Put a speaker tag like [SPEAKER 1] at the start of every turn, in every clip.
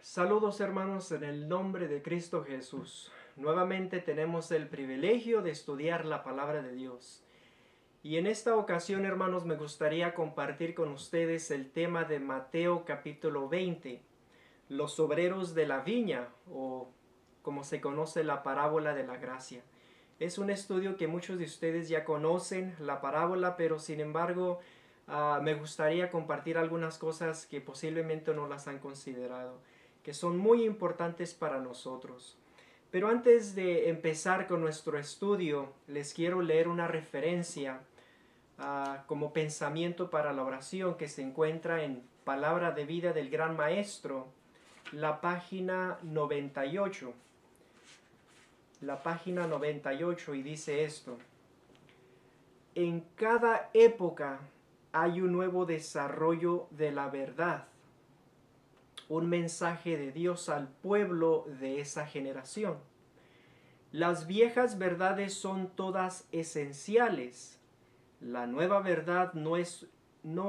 [SPEAKER 1] Saludos hermanos en el nombre de Cristo Jesús. Nuevamente tenemos el privilegio de estudiar la palabra de Dios. Y en esta ocasión, hermanos, me gustaría compartir con ustedes el tema de Mateo capítulo 20, los obreros de la viña, o como se conoce la parábola de la gracia. Es un estudio que muchos de ustedes ya conocen, la parábola, pero sin embargo me gustaría compartir algunas cosas que posiblemente no las han considerado, que son muy importantes para nosotros. Pero antes de empezar con nuestro estudio, les quiero leer una referencia como pensamiento para la oración que se encuentra en Palabra de Vida del Gran Maestro, la página 98. La página 98 y dice esto: en cada época hay un nuevo desarrollo de la verdad, un mensaje de Dios al pueblo de esa generación. Las viejas verdades son todas esenciales. La nueva verdad no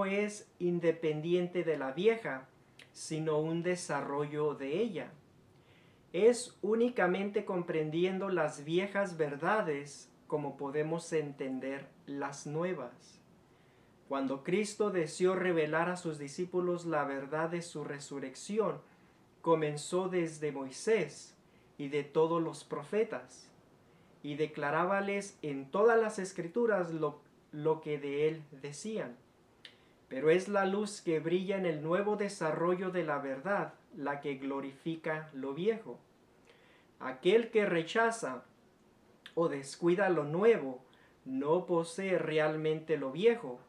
[SPEAKER 1] es independiente de la vieja, sino un desarrollo de ella. Es únicamente comprendiendo las viejas verdades como podemos entender las nuevas. Cuando Cristo deseó revelar a sus discípulos la verdad de su resurrección, comenzó desde Moisés y de todos los profetas, y declarábales en todas las escrituras lo que de él decían. Pero es la luz que brilla en el nuevo desarrollo de la verdad la que glorifica lo viejo. Aquel que rechaza o descuida lo nuevo no posee realmente lo viejo.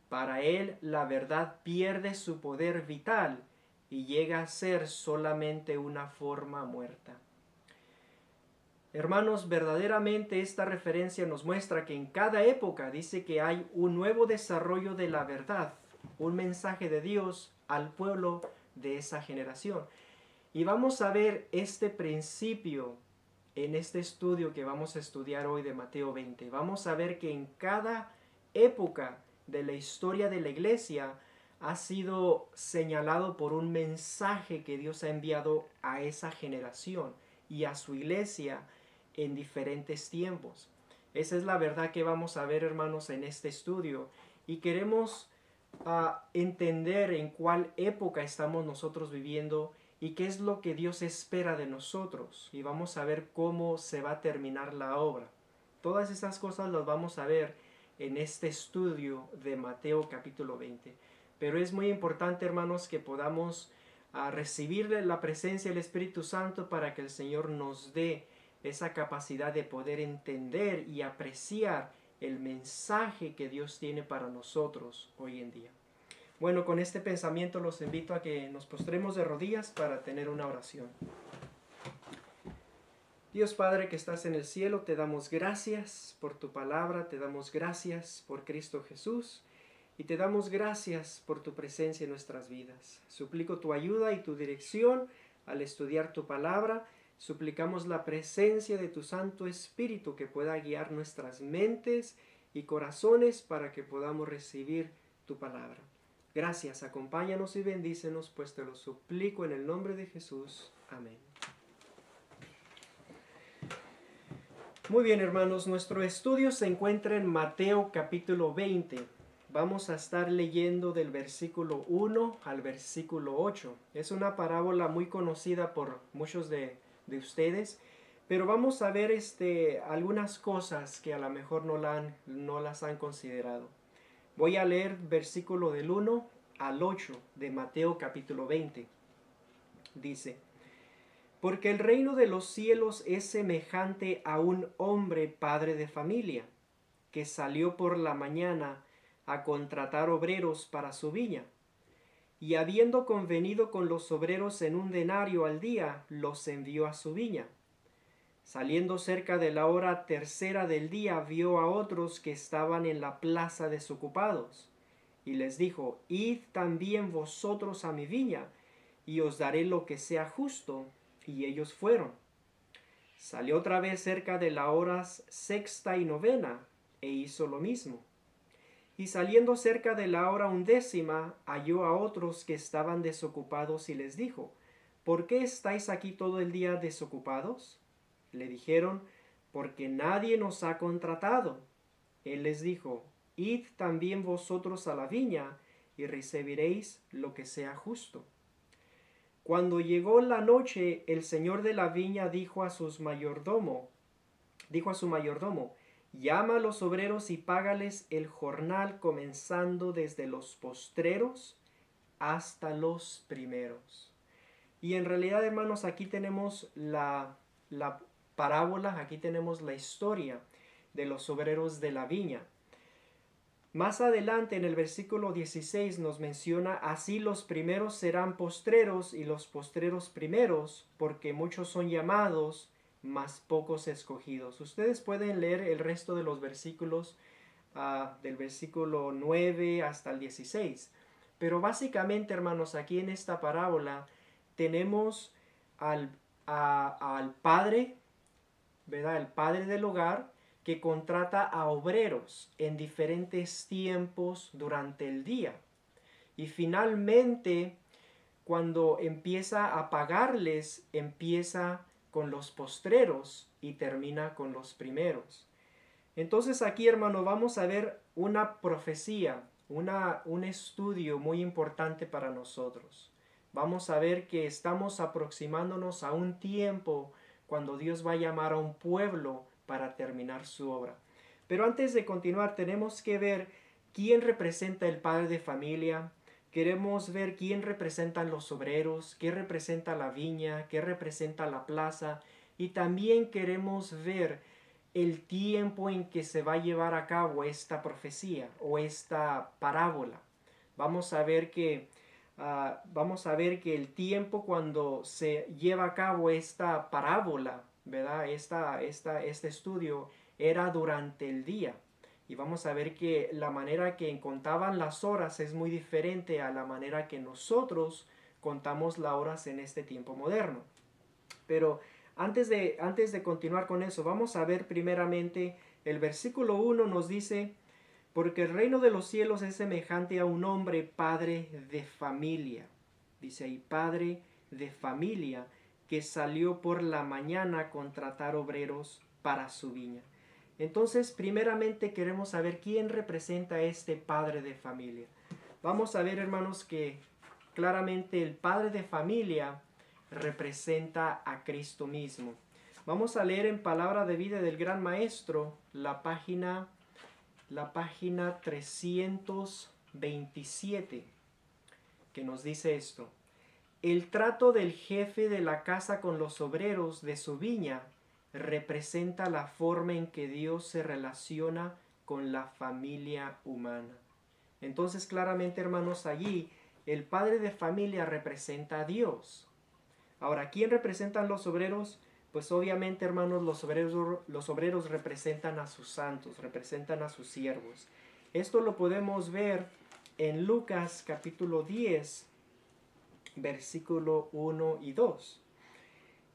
[SPEAKER 1] Para él la verdad pierde su poder vital y llega a ser solamente una forma muerta. Hermanos, verdaderamente esta referencia nos muestra que en cada época dice que hay un nuevo desarrollo de la verdad, un mensaje de Dios al pueblo de esa generación. Y vamos a ver este principio en este estudio que vamos a estudiar hoy de Mateo 20. Vamos a ver que en cada época de la historia de la iglesia ha sido señalado por un mensaje que Dios ha enviado a esa generación y a su iglesia en diferentes tiempos. Esa es la verdad que vamos a ver, hermanos, en este estudio, y queremos entender en cuál época estamos nosotros viviendo y qué es lo que Dios espera de nosotros, y vamos a ver cómo se va a terminar la obra. Todas esas cosas las vamos a ver en este estudio de Mateo capítulo 20. Pero es muy importante, hermanos, que podamos recibir la presencia del Espíritu Santo para que el Señor nos dé esa capacidad de poder entender y apreciar el mensaje que Dios tiene para nosotros hoy en día. Bueno, con este pensamiento los invito a que nos postremos de rodillas para tener una oración. Dios Padre que estás en el cielo, te damos gracias por tu palabra, te damos gracias por Cristo Jesús y te damos gracias por tu presencia en nuestras vidas. Suplico tu ayuda y tu dirección al estudiar tu palabra. Suplicamos la presencia de tu Santo Espíritu que pueda guiar nuestras mentes y corazones para que podamos recibir tu palabra. Gracias, acompáñanos y bendícenos, pues te lo suplico en el nombre de Jesús. Amén. Muy bien, hermanos, nuestro estudio se encuentra en Mateo capítulo 20. Vamos a estar leyendo del versículo 1 al versículo 8. Es una parábola muy conocida por muchos de ustedes, pero vamos a ver algunas cosas que a lo mejor no las han considerado. Voy a leer versículo del 1 al 8 de Mateo capítulo 20. Dice: porque el reino de los cielos es semejante a un hombre padre de familia, que salió por la mañana a contratar obreros para su viña. Y habiendo convenido con los obreros en un denario al día, los envió a su viña. Saliendo cerca de la hora tercera del día, vio a otros que estaban en la plaza desocupados, y les dijo: id también vosotros a mi viña, y os daré lo que sea justo. Y ellos fueron. Salió otra vez cerca de la hora sexta y novena, e hizo lo mismo. Y saliendo cerca de la hora undécima, halló a otros que estaban desocupados, y les dijo: ¿por qué estáis aquí todo el día desocupados? Le dijeron, porque nadie nos ha contratado. Él les dijo, id también vosotros a la viña y recibiréis lo que sea justo. Cuando llegó la noche, el señor de la viña dijo a su mayordomo, llama a los obreros y págales el jornal comenzando desde los postreros hasta los primeros. Y en realidad, hermanos, aquí tenemos la parábola, aquí tenemos la historia de los obreros de la viña. Más adelante en el versículo 16 nos menciona, así los primeros serán postreros y los postreros primeros, porque muchos son llamados, mas pocos escogidos. Ustedes pueden leer el resto de los versículos del versículo 9 hasta el 16. Pero básicamente, hermanos, aquí en esta parábola tenemos al padre, ¿verdad? El padre del hogar que contrata a obreros en diferentes tiempos durante el día. Y finalmente, cuando empieza a pagarles, empieza con los postreros y termina con los primeros. Entonces aquí, hermano, vamos a ver una profecía, un estudio muy importante para nosotros. Vamos a ver que estamos aproximándonos a un tiempo cuando Dios va a llamar a un pueblo para terminar su obra. Pero antes de continuar, tenemos que ver quién representa el padre de familia. Queremos ver quién representan los obreros, qué representa la viña, qué representa la plaza. Y también queremos ver el tiempo en que se va a llevar a cabo esta profecía o esta parábola. Vamos a ver que el tiempo cuando se lleva a cabo esta parábola, ¿verdad? Este estudio era durante el día. Y vamos a ver que la manera que contaban las horas es muy diferente a la manera que nosotros contamos las horas en este tiempo moderno. Pero antes de continuar con eso, vamos a ver primeramente el versículo 1 nos dice, porque el reino de los cielos es semejante a un hombre padre de familia. Dice ahí, padre de familia, que salió por la mañana a contratar obreros para su viña. Entonces, primeramente queremos saber quién representa a este padre de familia. Vamos a ver, hermanos, que claramente el padre de familia representa a Cristo mismo. Vamos a leer en Palabra de Vida del Gran Maestro la página 327, que nos dice esto. El trato del jefe de la casa con los obreros de su viña representa la forma en que Dios se relaciona con la familia humana. Entonces, claramente, hermanos, allí el padre de familia representa a Dios. Ahora, ¿quién representan los obreros? Pues obviamente, hermanos, los obreros representan a sus santos, representan a sus siervos. Esto lo podemos ver en Lucas capítulo 10, versículo 1 y 2.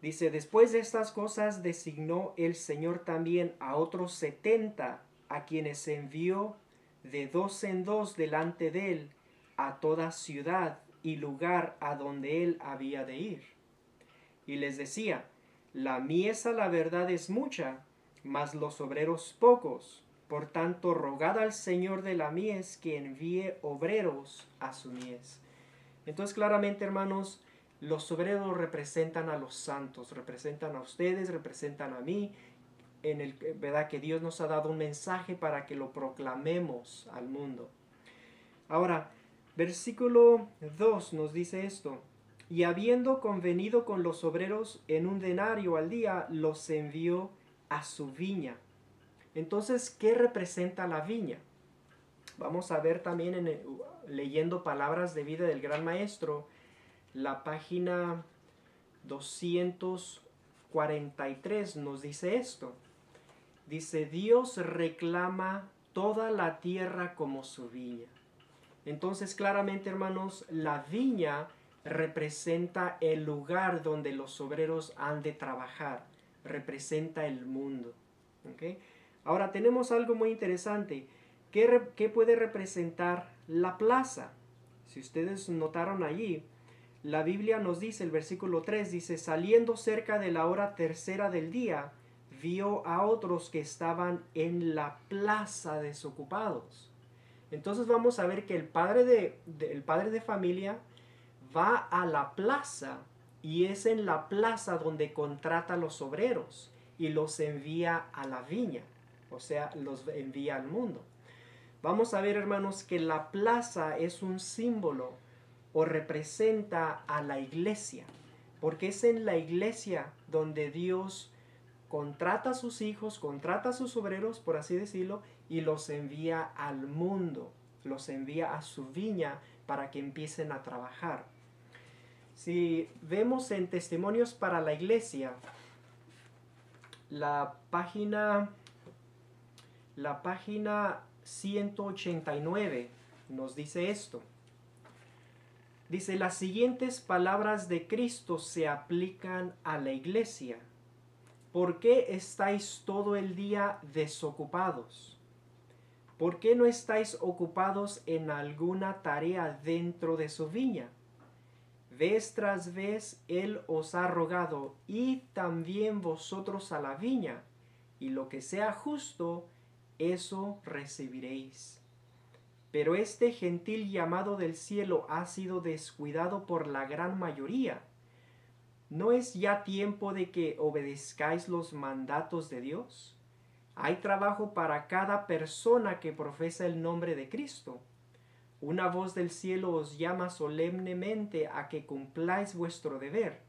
[SPEAKER 1] Dice, después de estas cosas designó el Señor también a otros 70, a quienes envió de dos en dos delante de él a toda ciudad y lugar a donde él había de ir. Y les decía, la mies a la verdad es mucha, mas los obreros pocos. Por tanto, rogad al Señor de la mies que envíe obreros a su mies. Entonces, claramente, hermanos, los obreros representan a los santos, representan a ustedes, representan a mí, ¿verdad? Que Dios nos ha dado un mensaje para que lo proclamemos al mundo. Ahora, versículo 2 nos dice esto. Y habiendo convenido con los obreros en un denario al día, los envió a su viña. Entonces, ¿qué representa la viña? Vamos a ver también leyendo Palabras de Vida del Gran Maestro, la página 243 nos dice esto. Dice, Dios reclama toda la tierra como su viña. Entonces, claramente, hermanos, la viña representa el lugar donde los obreros han de trabajar, representa el mundo. ¿Okay? Ahora tenemos algo muy interesante. ¿Qué puede representar la plaza? Si ustedes notaron allí, la Biblia nos dice, el versículo 3 dice, saliendo cerca de la hora tercera del día, vio a otros que estaban en la plaza desocupados. Entonces vamos a ver que el padre de familia va a la plaza, y es en la plaza donde contrata a los obreros y los envía a la viña, o sea, los envía al mundo. Vamos a ver, hermanos, que la plaza es un símbolo o representa a la iglesia, porque es en la iglesia donde Dios contrata a sus hijos, contrata a sus obreros, por así decirlo, y los envía al mundo, los envía a su viña para que empiecen a trabajar. Si vemos en Testimonios para la Iglesia, la página 189 nos dice esto. Dice, las siguientes palabras de Cristo se aplican a la iglesia. ¿Por qué estáis todo el día desocupados? ¿Por qué no estáis ocupados en alguna tarea dentro de su viña? Vez tras vez Él os ha rogado, id también vosotros a la viña, y lo que sea justo, eso recibiréis. Pero este gentil llamado del cielo ha sido descuidado por la gran mayoría. ¿No es ya tiempo de que obedezcáis los mandatos de Dios? Hay trabajo para cada persona que profesa el nombre de Cristo. Una voz del cielo os llama solemnemente a que cumpláis vuestro deber.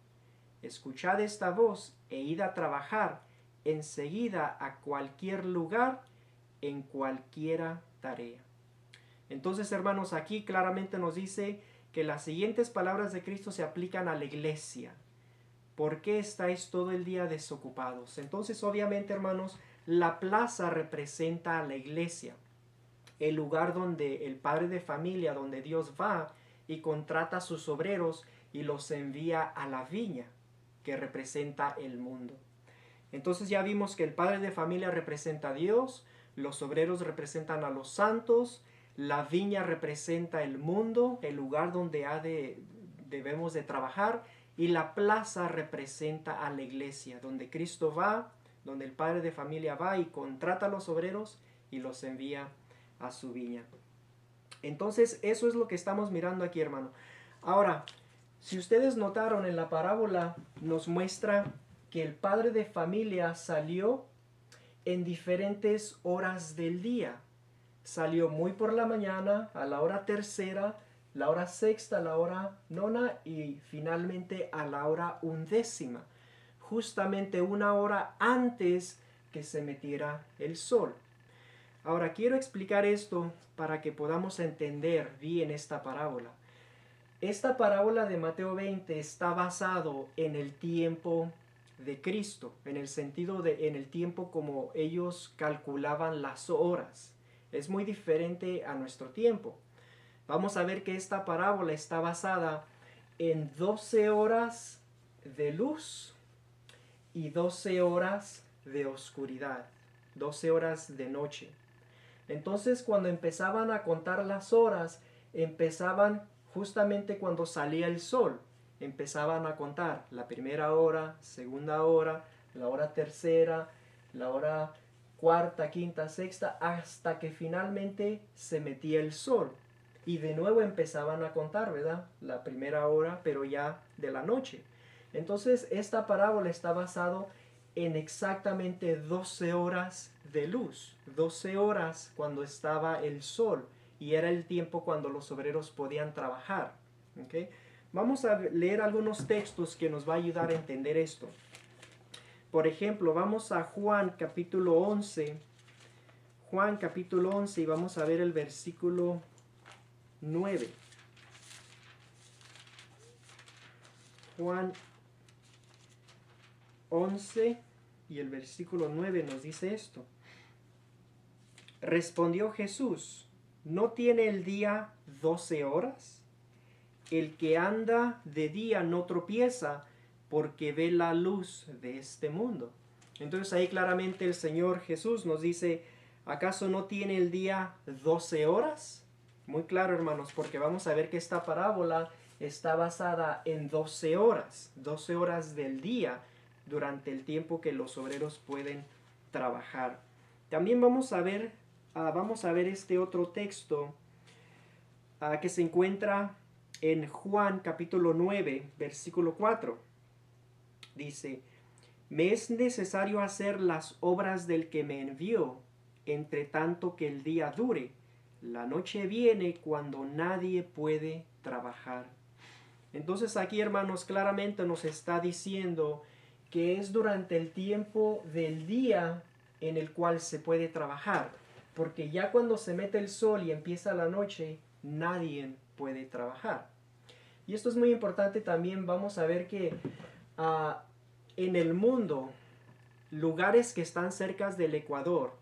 [SPEAKER 1] Escuchad esta voz e id a trabajar enseguida a cualquier lugar, en cualquiera tarea. Entonces, hermanos, aquí claramente nos dice que las siguientes palabras de Cristo se aplican a la iglesia. ¿Por qué estáis todo el día desocupados? Entonces, obviamente, hermanos, la plaza representa a la iglesia, el lugar donde el padre de familia, donde Dios va y contrata a sus obreros y los envía a la viña, que representa el mundo. Entonces ya vimos que el padre de familia representa a Dios, los obreros representan a los santos, la viña representa el mundo, el lugar donde debemos de trabajar, y la plaza representa a la iglesia, donde Cristo va, donde el padre de familia va y contrata a los obreros y los envía a su viña. Entonces eso es lo que estamos mirando aquí, hermano. Ahora, si ustedes notaron en la parábola, nos muestra que el padre de familia salió en diferentes horas del día. Salió muy por la mañana, a la hora tercera, la hora sexta, la hora nona y finalmente a la hora undécima, justamente una hora antes que se metiera el sol. Ahora quiero explicar esto para que podamos entender bien esta parábola. Esta parábola de Mateo 20 está basado en el tiempo de Cristo, en el sentido de en el tiempo como ellos calculaban las horas. Es muy diferente a nuestro tiempo. Vamos a ver que esta parábola está basada en 12 horas de luz y 12 horas de oscuridad, 12 horas de noche. Entonces, cuando empezaban a contar las horas, empezaban justamente cuando salía el sol. Empezaban a contar la primera hora, segunda hora, la hora tercera, la hora cuarta, quinta, sexta, hasta que finalmente se metía el sol. Y de nuevo empezaban a contar, ¿verdad? La primera hora, pero ya de la noche. Entonces, esta parábola está basada en exactamente 12 horas de luz. 12 horas cuando estaba el sol. Y era el tiempo cuando los obreros podían trabajar. ¿Okay? Vamos a leer algunos textos que nos va a ayudar a entender esto. Por ejemplo, vamos a Juan capítulo 11. Juan capítulo 11 y vamos a ver el versículo 9. Juan 11 y el versículo 9 nos dice esto. Respondió Jesús, ¿no tiene el día 12 horas? El que anda de día no tropieza porque ve la luz de este mundo. Entonces ahí claramente el Señor Jesús nos dice, ¿acaso no tiene el día 12 horas? Muy claro, hermanos, porque vamos a ver que esta parábola está basada en 12 horas del día durante el tiempo que los obreros pueden trabajar. También vamos a ver este otro texto que se encuentra en Juan capítulo 9, versículo 4. Dice: me es necesario hacer las obras del que me envió, entre tanto que el día dure. La noche viene cuando nadie puede trabajar. Entonces aquí, hermanos, claramente nos está diciendo que es durante el tiempo del día en el cual se puede trabajar, porque ya cuando se mete el sol y empieza la noche, nadie puede trabajar. Y esto es muy importante también. Vamos a ver que en el mundo, lugares que están cerca del Ecuador,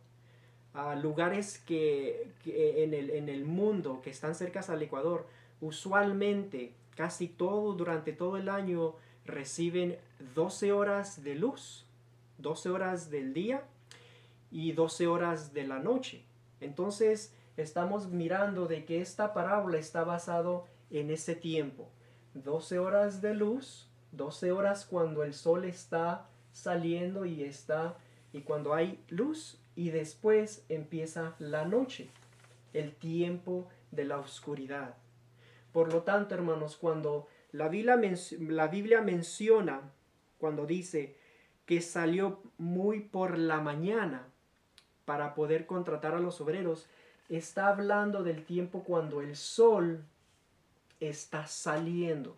[SPEAKER 1] lugares que en el mundo que están cerca al Ecuador, usualmente casi durante todo el año reciben 12 horas de luz, 12 horas del día y 12 horas de la noche. Entonces estamos mirando de que esta parábola está basado en ese tiempo: 12 horas de luz, 12 horas cuando el sol está saliendo y cuando hay luz, y después empieza la noche, el tiempo de la oscuridad. Por lo tanto, hermanos, cuando la Biblia menciona, cuando dice que salió muy por la mañana para poder contratar a los obreros, está hablando del tiempo cuando el sol está saliendo.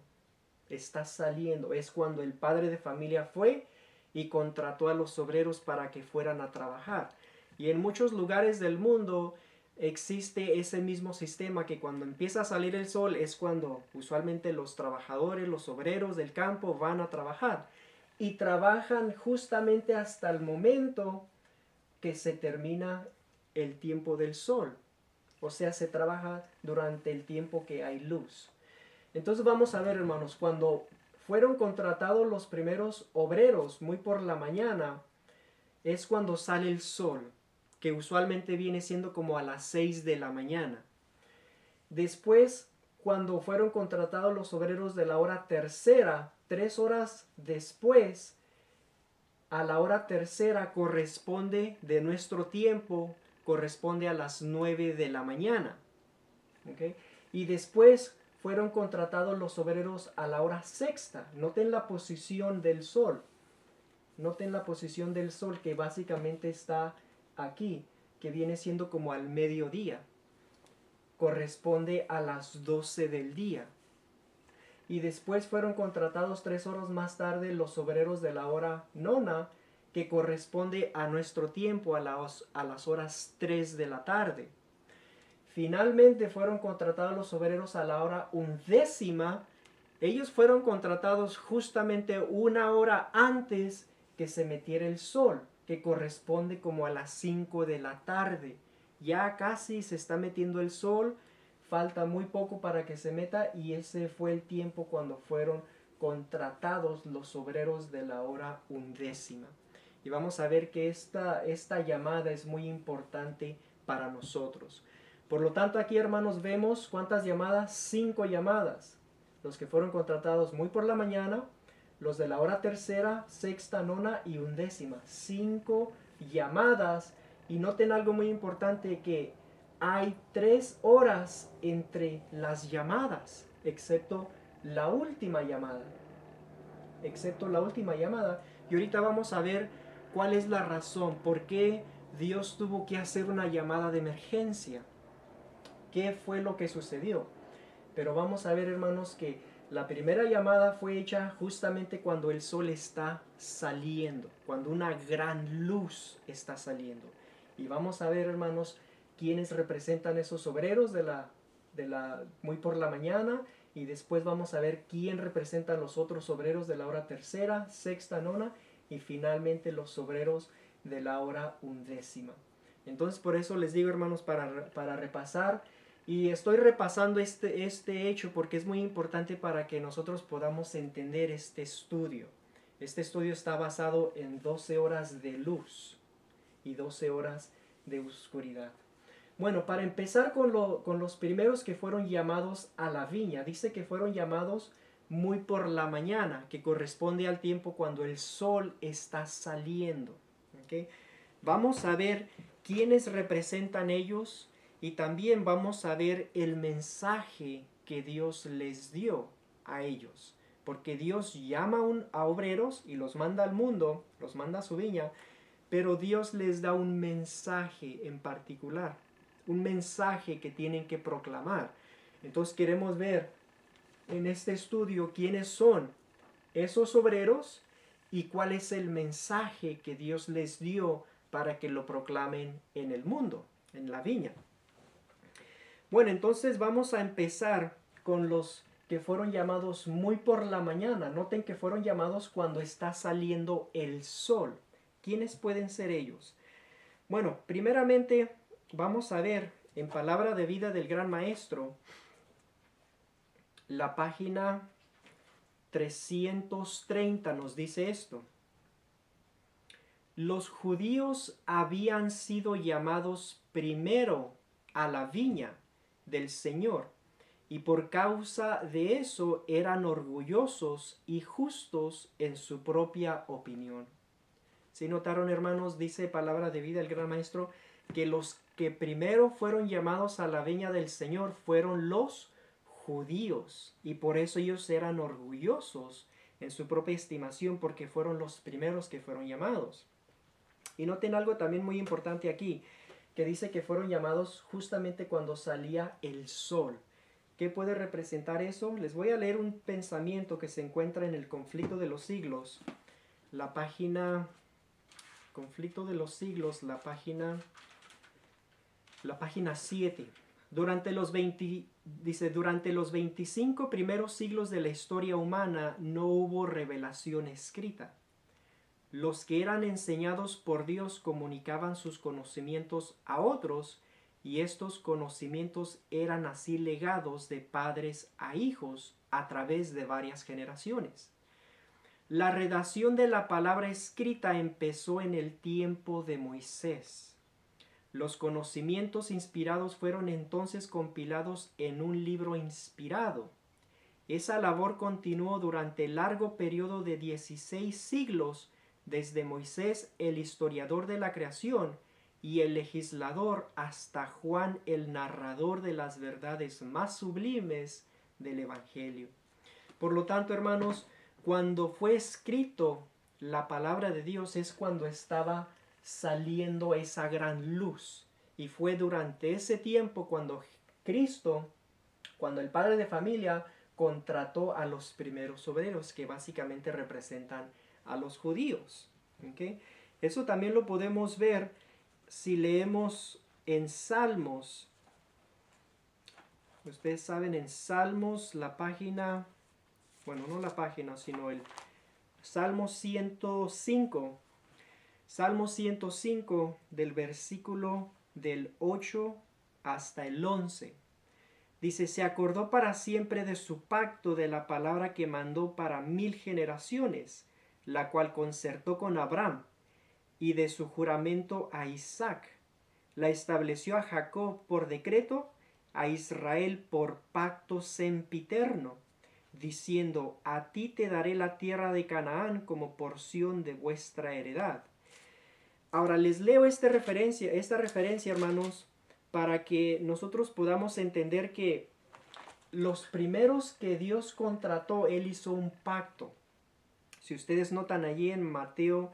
[SPEAKER 1] Es cuando el padre de familia fue y contrató a los obreros para que fueran a trabajar. Y en muchos lugares del mundo existe ese mismo sistema, que cuando empieza a salir el sol es cuando usualmente los trabajadores, los obreros del campo van a trabajar. Y trabajan justamente hasta el momento que se termina el tiempo del sol. O sea, se trabaja durante el tiempo que hay luz. Entonces vamos a ver, hermanos, cuando fueron contratados los primeros obreros muy por la mañana, es cuando sale el sol, que usualmente viene siendo como a las 6 de la mañana. Después, cuando fueron contratados los obreros de la hora tercera, 3 horas después, a la hora tercera corresponde de nuestro tiempo, corresponde a las 9 de la mañana. ¿Okay? Y después fueron contratados los obreros a la hora sexta. Noten la posición del sol. Noten la posición del sol, que básicamente está aquí, que viene siendo como al mediodía. Corresponde a las 12 del día. Y después fueron contratados 3 horas más tarde los obreros de la hora nona, que corresponde a nuestro tiempo, a las horas 3 de la tarde. Finalmente fueron contratados los obreros a la hora undécima. Ellos fueron contratados justamente 1 hora antes que se metiera el sol, que corresponde como a las 5 de la tarde. Ya casi se está metiendo el sol, falta muy poco para que se meta, y ese fue el tiempo cuando fueron contratados los obreros de la hora undécima. Y vamos a ver que esta llamada es muy importante para nosotros. Por lo tanto, aquí, hermanos, vemos ¿cuántas llamadas? 5 llamadas. Los que fueron contratados muy por la mañana, los de la hora tercera, sexta, nona y undécima. 5 llamadas. Y noten algo muy importante, que hay 3 horas entre las llamadas, excepto la última llamada. Y ahorita vamos a ver cuál es la razón, por qué Dios tuvo que hacer una llamada de emergencia. ¿Qué fue lo que sucedió? Pero vamos a ver, hermanos, que la primera llamada fue hecha justamente cuando el sol está saliendo, cuando una gran luz está saliendo. Y vamos a ver, hermanos, quiénes representan esos obreros de la muy por la mañana, y después vamos a ver quién representan los otros obreros de la hora tercera, sexta, nona, y finalmente los obreros de la hora undécima. Entonces, por eso les digo, hermanos, para repasar. Y estoy repasando este hecho porque es muy importante para que nosotros podamos entender este estudio. Este estudio está basado en 12 horas de luz y 12 horas de oscuridad. Bueno, para empezar con los primeros que fueron llamados a la viña, dice que fueron llamados muy por la mañana, que corresponde al tiempo cuando el sol está saliendo. ¿Okay? Vamos a ver quiénes representan ellos y también vamos a ver el mensaje que Dios les dio a ellos. Porque Dios llama a obreros y los manda al mundo, los manda a su viña, pero Dios les da un mensaje en particular, un mensaje que tienen que proclamar. Entonces queremos ver en este estudio quiénes son esos obreros y cuál es el mensaje que Dios les dio para que lo proclamen en el mundo, en la viña. Bueno, entonces vamos a empezar con los que fueron llamados muy por la mañana. Noten que fueron llamados cuando está saliendo el sol. ¿Quiénes pueden ser ellos? Bueno, primeramente vamos a ver en Palabra de Vida del Gran Maestro la página 330 nos dice esto. Los judíos habían sido llamados primero a la viña del Señor y por causa de eso eran orgullosos y justos en su propia opinión. Si notaron, hermanos, dice Palabra de Vida el Gran Maestro que los que primero fueron llamados a la viña del Señor fueron los judíos y por eso ellos eran orgullosos en su propia estimación porque fueron los primeros que fueron llamados. Y noten algo también muy importante aquí, que dice que fueron llamados justamente cuando salía el sol. ¿Qué puede representar eso? Les voy a leer un pensamiento que se encuentra en el Conflicto de los Siglos, la página Conflicto de los Siglos, la página 7. Durante los 25 primeros siglos de la historia humana no hubo revelación escrita. Los que eran enseñados por Dios comunicaban sus conocimientos a otros y estos conocimientos eran así legados de padres a hijos a través de varias generaciones. La redacción de la palabra escrita empezó en el tiempo de Moisés. Los conocimientos inspirados fueron entonces compilados en un libro inspirado. Esa labor continuó durante el largo periodo de 16 siglos, desde Moisés, el historiador de la creación, y el legislador, hasta Juan, el narrador de las verdades más sublimes del Evangelio. Por lo tanto, hermanos, cuando fue escrito la palabra de Dios es cuando estaba saliendo esa gran luz. Y fue durante ese tiempo cuando Cristo, cuando el padre de familia, contrató a los primeros obreros, que básicamente representan a los judíos. ¿Okay? Eso también lo podemos ver si leemos en Salmos. Ustedes saben, en Salmos, la página, bueno, no la página, sino el Salmo 105. Salmo 105 del versículo del 8 hasta el 11. Dice, se acordó para siempre de su pacto, de la palabra que mandó para 1000 generaciones, la cual concertó con Abraham, y de su juramento a Isaac. La estableció a Jacob por decreto, a Israel por pacto sempiterno, diciendo, a ti te daré la tierra de Canaán como porción de vuestra heredad. Ahora les leo esta referencia, hermanos, para que nosotros podamos entender que los primeros que Dios contrató, Él hizo un pacto. Si ustedes notan allí en Mateo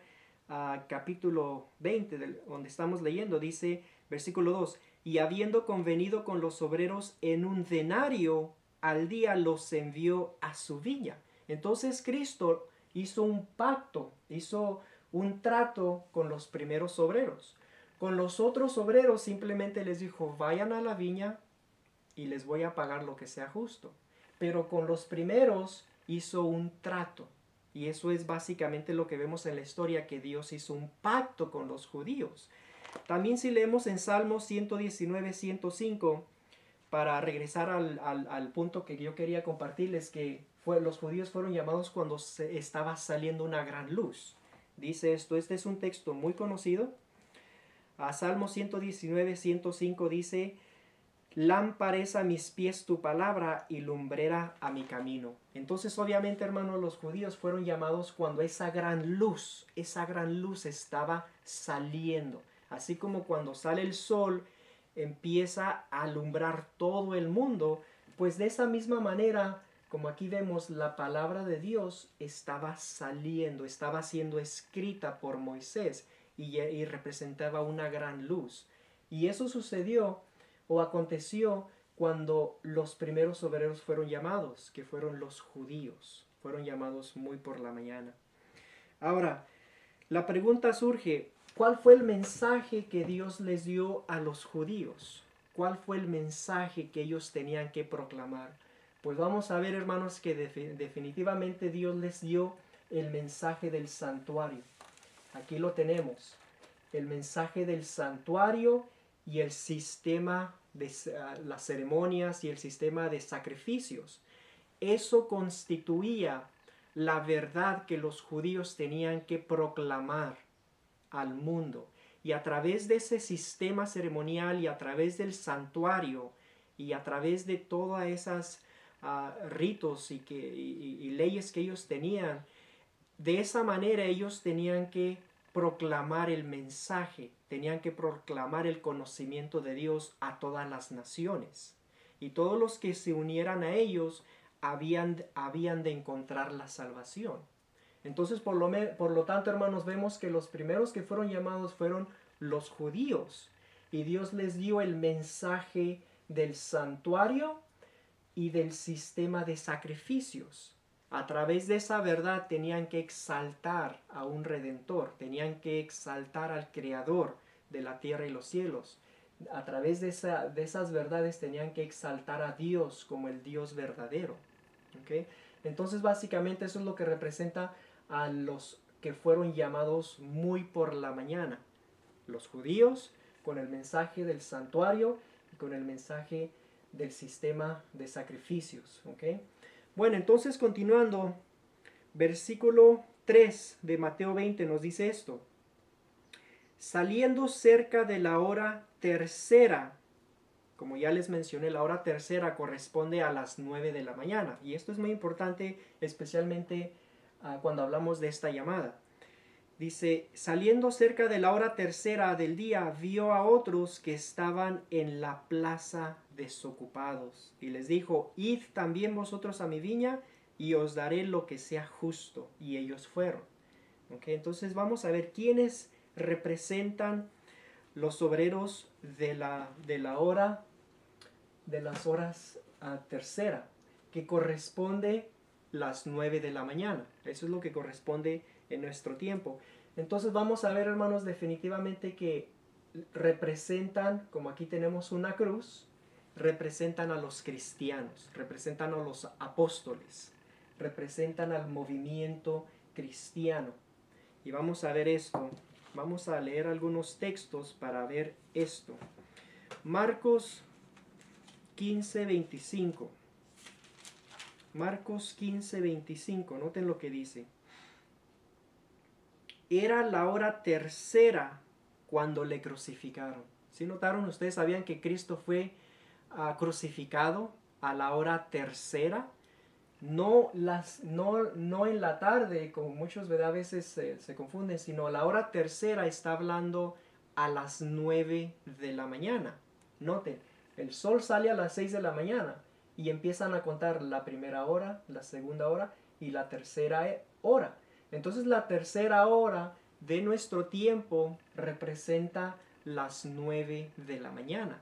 [SPEAKER 1] capítulo 20, donde estamos leyendo, dice, versículo 2, y habiendo convenido con los obreros en un denario al día, los envió a su viña. Entonces Cristo hizo un pacto, hizo un trato con los primeros obreros. Con los otros obreros simplemente les dijo, vayan a la viña y les voy a pagar lo que sea justo. Pero con los primeros hizo un trato. Y eso es básicamente lo que vemos en la historia, que Dios hizo un pacto con los judíos. También si leemos en Salmos 119, 105, para regresar al punto que yo quería compartirles, que los judíos fueron llamados cuando estaba saliendo una gran luz. Dice esto, este es un texto muy conocido. A Salmo 119, 105 dice, lámpara es a mis pies tu palabra y lumbrera a mi camino. Entonces, obviamente, hermanos, los judíos fueron llamados cuando esa gran luz estaba saliendo. Así como cuando sale el sol, empieza a alumbrar todo el mundo, pues de esa misma manera, como aquí vemos, la palabra de Dios estaba saliendo, estaba siendo escrita por Moisés y representaba una gran luz. Y eso sucedió o aconteció cuando los primeros obreros fueron llamados, que fueron los judíos. Fueron llamados muy por la mañana. Ahora, la pregunta surge, ¿cuál fue el mensaje que Dios les dio a los judíos? ¿Cuál fue el mensaje que ellos tenían que proclamar? Pues vamos a ver, hermanos, que definitivamente Dios les dio el mensaje del santuario. Aquí lo tenemos. El mensaje del santuario y el sistema de las ceremonias y el sistema de sacrificios. Eso constituía la verdad que los judíos tenían que proclamar al mundo. Y a través de ese sistema ceremonial y a través del santuario y a través de todas esas ritos y leyes que ellos tenían, de esa manera ellos tenían que proclamar el mensaje, tenían que proclamar el conocimiento de Dios a todas las naciones. Y todos los que se unieran a ellos habían de encontrar la salvación. Entonces, por lo tanto, hermanos, vemos que los primeros que fueron llamados fueron los judíos. Y Dios les dio el mensaje del santuario y del sistema de sacrificios. A través de esa verdad tenían que exaltar a un redentor, tenían que exaltar al creador de la tierra y los cielos. A través de esas verdades tenían que exaltar a Dios como el Dios verdadero. ¿Okay? Entonces, básicamente eso es lo que representa a los que fueron llamados muy por la mañana. Los judíos con el mensaje del santuario y con el mensaje del sistema de sacrificios. ¿Okay? Bueno, entonces continuando, versículo 3 de Mateo 20 nos dice esto. Saliendo cerca de la hora tercera, como ya les mencioné, la hora tercera corresponde a las 9 de la mañana. Y esto es muy importante, especialmente cuando hablamos de esta llamada. Dice, saliendo cerca de la hora tercera del día, vio a otros que estaban en la plaza desocupados. Y les dijo, id también vosotros a mi viña y os daré lo que sea justo. Y ellos fueron. ¿Okay? Entonces vamos a ver quiénes representan los obreros de las horas tercera, que corresponde las 9 de la mañana. Eso es lo que corresponde en nuestro tiempo. Entonces vamos a ver, hermanos, definitivamente que representan, como aquí tenemos una cruz, representan a los cristianos, representan a los apóstoles, representan al movimiento cristiano. Y vamos a ver esto. Vamos a leer algunos textos para ver esto. Marcos 15:25. Marcos 15:25. Noten lo que dice. Era la hora tercera cuando le crucificaron. ¿Sí notaron? ¿Ustedes sabían que Cristo fue crucificado a la hora tercera? No en la tarde, como muchos a veces se confunden, sino la hora tercera está hablando a las 9 de la mañana. Noten, el sol sale a las 6 de la mañana y empiezan a contar la primera hora, la segunda hora y la tercera hora. Entonces la tercera hora de nuestro tiempo representa las 9 de la mañana.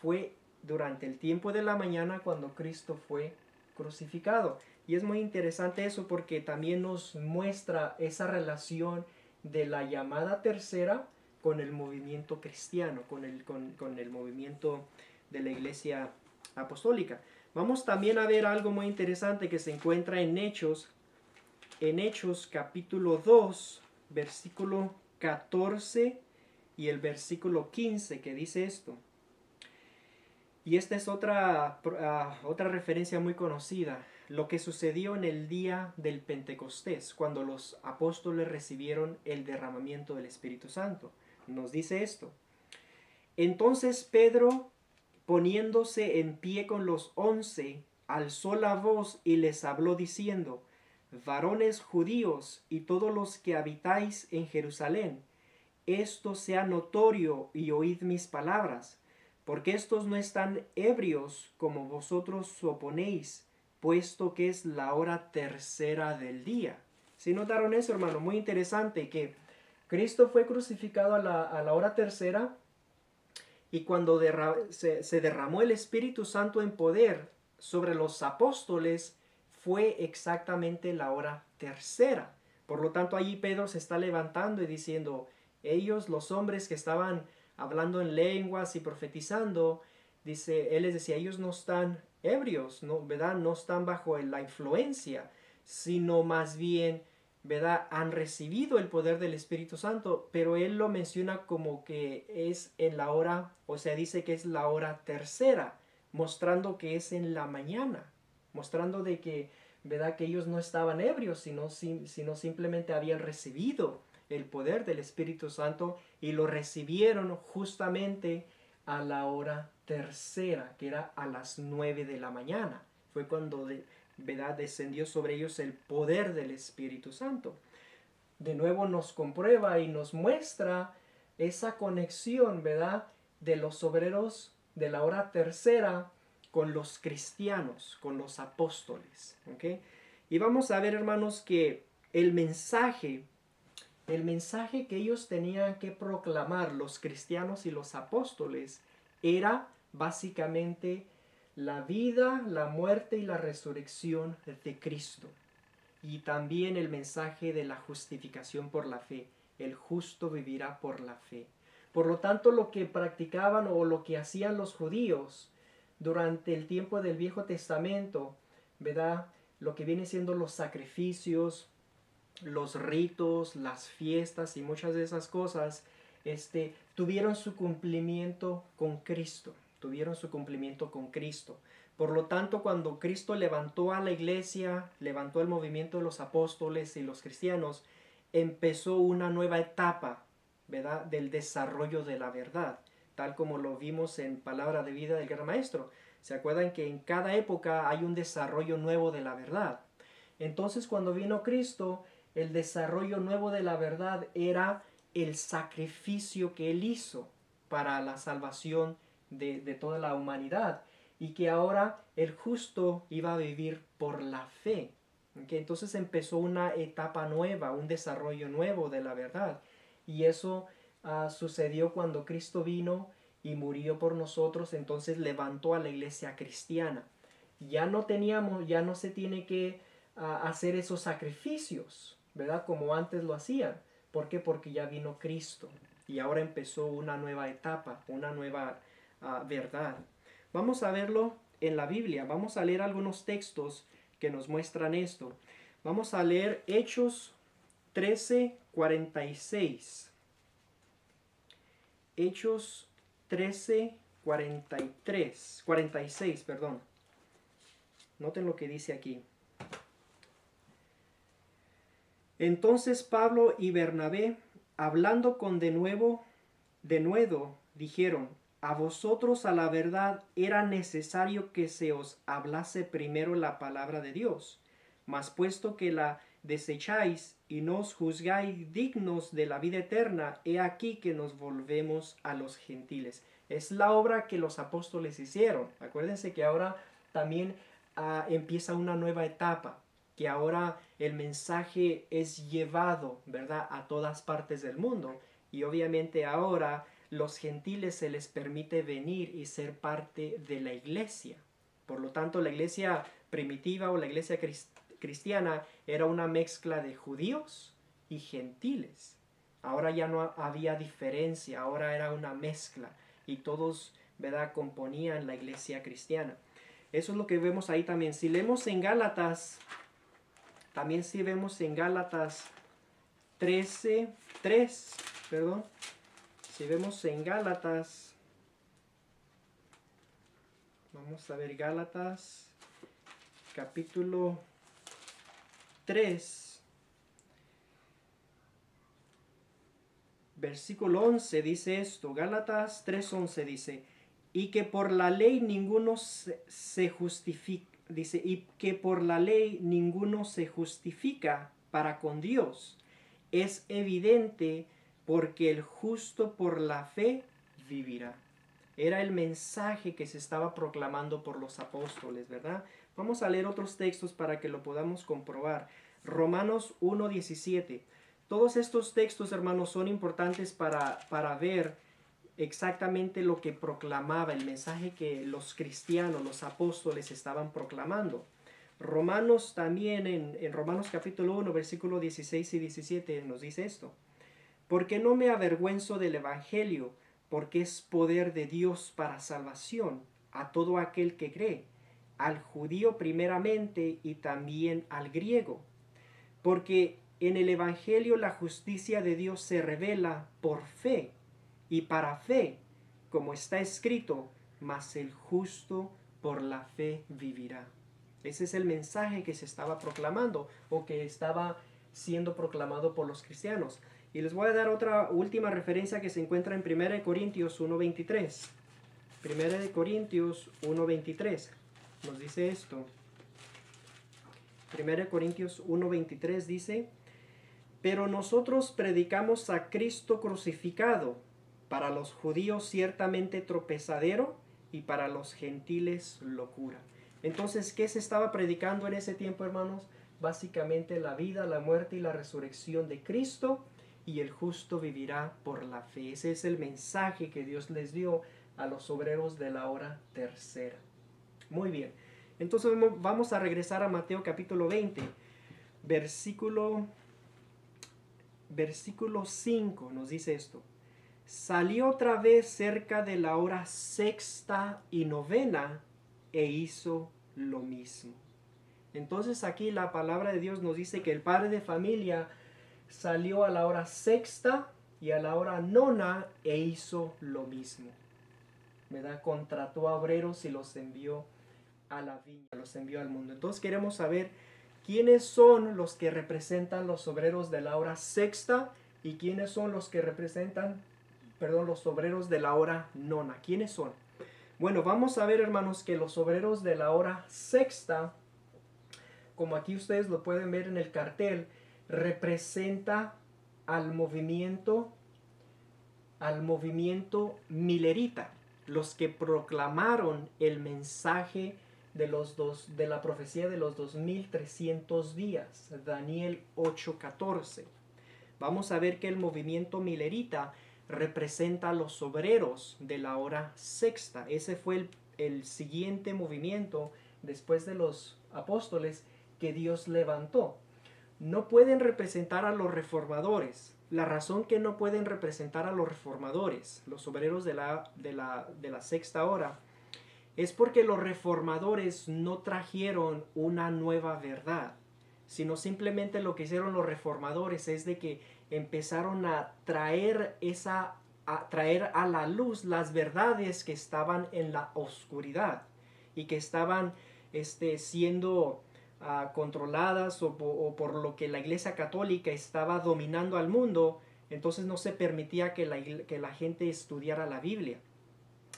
[SPEAKER 1] Fue durante el tiempo de la mañana cuando Cristo fue crucificado. Y es muy interesante eso porque también nos muestra esa relación de la llamada tercera con el movimiento cristiano, con el movimiento de la iglesia apostólica. Vamos también a ver algo muy interesante que se encuentra en Hechos capítulo 2, versículo 14 y el versículo 15, que dice esto. Y esta es otra referencia muy conocida. Lo que sucedió en el día del Pentecostés, cuando los apóstoles recibieron el derramamiento del Espíritu Santo. Nos dice esto. Entonces Pedro, poniéndose en pie con los 11, alzó la voz y les habló diciendo: varones judíos y todos los que habitáis en Jerusalén, esto sea notorio y oíd mis palabras, porque estos no están ebrios como vosotros suponéis, puesto que es la hora tercera del día. ¿Sí notaron eso, hermano? Muy interesante que Cristo fue crucificado a la hora tercera, y cuando se derramó el Espíritu Santo en poder sobre los apóstoles, fue exactamente la hora tercera. Por lo tanto, allí Pedro se está levantando y diciendo: ellos, los hombres que estaban hablando en lenguas y profetizando, dice, él les decía, ellos no están ebrios, ¿no? ¿Verdad? No están bajo la influencia, sino más bien, ¿verdad? Han recibido el poder del Espíritu Santo, pero él lo menciona como que es en la hora, o sea, dice que es la hora tercera, mostrando que es en la mañana, mostrando de que, ¿verdad? Que ellos no estaban ebrios, sino simplemente habían recibido el poder del Espíritu Santo y lo recibieron justamente a la hora tercera, que era a las 9 de la mañana. Fue cuando ¿verdad? Descendió sobre ellos el poder del Espíritu Santo. De nuevo nos comprueba y nos muestra esa conexión, ¿verdad? De los obreros de la hora tercera con los cristianos, con los apóstoles. ¿Okay? Y vamos a ver, hermanos, que el mensaje que ellos tenían que proclamar, los cristianos y los apóstoles, era básicamente la vida, la muerte y la resurrección de Cristo. Y también el mensaje de la justificación por la fe. El justo vivirá por la fe. Por lo tanto, lo que practicaban o lo que hacían los judíos durante el tiempo del Viejo Testamento, ¿verdad? Lo que viene siendo los sacrificios, los ritos, las fiestas y muchas de esas cosas, tuvieron su cumplimiento con Cristo. Tuvieron su cumplimiento con Cristo. Por lo tanto, cuando Cristo levantó a la iglesia, levantó el movimiento de los apóstoles y los cristianos, empezó una nueva etapa, ¿verdad? Del desarrollo de la verdad, tal como lo vimos en Palabra de Vida del Gran Maestro. ¿Se acuerdan que en cada época hay un desarrollo nuevo de la verdad? Entonces, cuando vino Cristo, el desarrollo nuevo de la verdad era el sacrificio que Él hizo para la salvación de toda la humanidad, y que ahora el justo iba a vivir por la fe. ¿Okay? Entonces empezó una etapa nueva, un desarrollo nuevo de la verdad, y eso sucedió cuando Cristo vino y murió por nosotros. Entonces levantó a la iglesia cristiana. Ya no se tiene que hacer esos sacrificios, ¿verdad? Como antes lo hacían. ¿Por qué? Porque ya vino Cristo y ahora empezó una nueva etapa, una nueva verdad. Vamos a verlo en la Biblia. Vamos a leer algunos textos que nos muestran esto. Vamos a leer Hechos 13:46. Hechos 46, perdón. Noten lo que dice aquí. Entonces Pablo y Bernabé, hablando con denuedo, dijeron: a vosotros a la verdad era necesario que se os hablase primero la palabra de Dios, mas puesto que la desecháis y no os juzgáis dignos de la vida eterna, he aquí que nos volvemos a los gentiles. Es la obra que los apóstoles hicieron. Acuérdense que ahora también empieza una nueva etapa, que ahora el mensaje es llevado, ¿verdad?, a todas partes del mundo. Y obviamente ahora los gentiles se les permite venir y ser parte de la iglesia. Por lo tanto, la iglesia primitiva o la iglesia cristiana era una mezcla de judíos y gentiles. Ahora ya no había diferencia, ahora era una mezcla y todos, ¿verdad?, componían la iglesia cristiana. Eso es lo que vemos ahí también. Si leemos en Gálatas, también si vemos en Gálatas 13:3, perdón. Si vemos en Gálatas, vamos a ver Gálatas capítulo 3, versículo 11 dice esto, Gálatas 3:11 dice, y que por la ley ninguno se justifica, dice, y que por la ley ninguno se justifica para con Dios. Es evidente porque el justo por la fe vivirá. Era el mensaje que se estaba proclamando por los apóstoles, ¿verdad? Vamos a leer otros textos para que lo podamos comprobar. Romanos 1:17. Todos estos textos, hermanos, son importantes para ver exactamente lo que proclamaba, el mensaje que los cristianos, los apóstoles estaban proclamando. Romanos también, en Romanos capítulo 1, versículo 16 y 17 nos dice esto. Porque no me avergüenzo del Evangelio, porque es poder de Dios para salvación a todo aquel que cree, al judío primeramente y también al griego. Porque en el Evangelio la justicia de Dios se revela por fe y para fe, como está escrito, mas el justo por la fe vivirá. Ese es el mensaje que se estaba proclamando o que estaba siendo proclamado por los cristianos. Y les voy a dar otra última referencia que se encuentra en 1 Corintios 1:23. 1 Corintios 1:23 nos dice esto. 1 Corintios 1:23 dice, pero nosotros predicamos a Cristo crucificado, para los judíos ciertamente tropezadero y para los gentiles locura. Entonces, ¿qué se estaba predicando en ese tiempo, hermanos? Básicamente la vida, la muerte y la resurrección de Cristo, y el justo vivirá por la fe. Ese es el mensaje que Dios les dio a los obreros de la hora tercera. Muy bien. Entonces vamos a regresar a Mateo capítulo 20, versículo 5 nos dice esto. Salió otra vez cerca de la hora sexta y novena e hizo lo mismo. Entonces aquí la palabra de Dios nos dice que el padre de familia salió a la hora sexta y a la hora nona e hizo lo mismo. ¿Verdad? Contrató a obreros y los envió a la viña, los envió al mundo. Entonces queremos saber quiénes son los que representan los obreros de la hora sexta y quiénes son los que representan, los obreros de la hora nona. ¿Quiénes son? Bueno, vamos a ver, hermanos, que los obreros de la hora sexta, como aquí ustedes lo pueden ver en el cartel, representa al movimiento milerita, los que proclamaron el mensaje de la profecía de los 2300 días, Daniel 8:14. Vamos a ver que el movimiento milerita representa a los obreros de la hora sexta. Ese fue el siguiente movimiento después de los apóstoles que Dios levantó. No pueden representar a los reformadores. La razón que no pueden representar a los reformadores, los obreros de la sexta hora, es porque los reformadores no trajeron una nueva verdad, sino simplemente lo que hicieron los reformadores es de que empezaron a traer a la luz las verdades que estaban en la oscuridad y que estaban siendo controladas o por lo que la Iglesia Católica estaba dominando al mundo. Entonces no se permitía que la gente estudiara la Biblia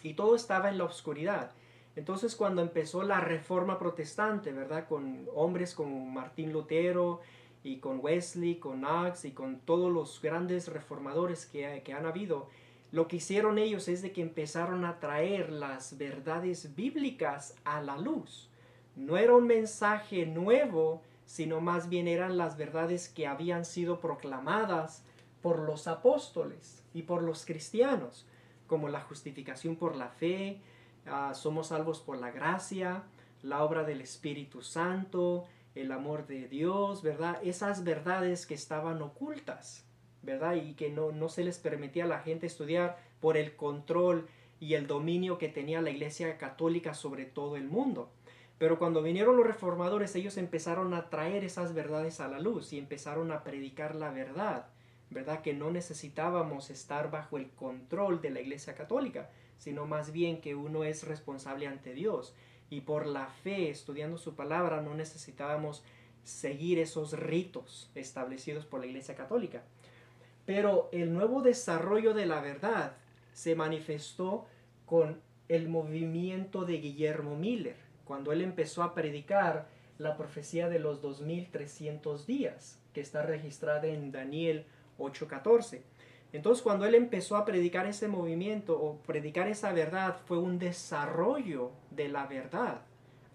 [SPEAKER 1] y todo estaba en la oscuridad. Entonces cuando empezó la Reforma Protestante, ¿verdad? Con hombres como Martín Lutero y con Wesley, con Knox y con todos los grandes reformadores que han habido, lo que hicieron ellos es de que empezaron a traer las verdades bíblicas a la luz. No era un mensaje nuevo, sino más bien eran las verdades que habían sido proclamadas por los apóstoles y por los cristianos, como la justificación por la fe, somos salvos por la gracia, la obra del Espíritu Santo, el amor de Dios, ¿verdad? Esas verdades que estaban ocultas, ¿verdad? Y que no se les permitía a la gente estudiar por el control y el dominio que tenía la Iglesia Católica sobre todo el mundo. Pero cuando vinieron los reformadores, ellos empezaron a traer esas verdades a la luz y empezaron a predicar la verdad, ¿verdad? Que no necesitábamos estar bajo el control de la Iglesia Católica, sino más bien que uno es responsable ante Dios. Y por la fe, estudiando su palabra, no necesitábamos seguir esos ritos establecidos por la Iglesia Católica. Pero el nuevo desarrollo de la verdad se manifestó con el movimiento de Guillermo Miller, cuando él empezó a predicar la profecía de los 2300 días, que está registrada en Daniel 8:14. Entonces, cuando él empezó a predicar ese movimiento o predicar esa verdad, fue un desarrollo de la verdad,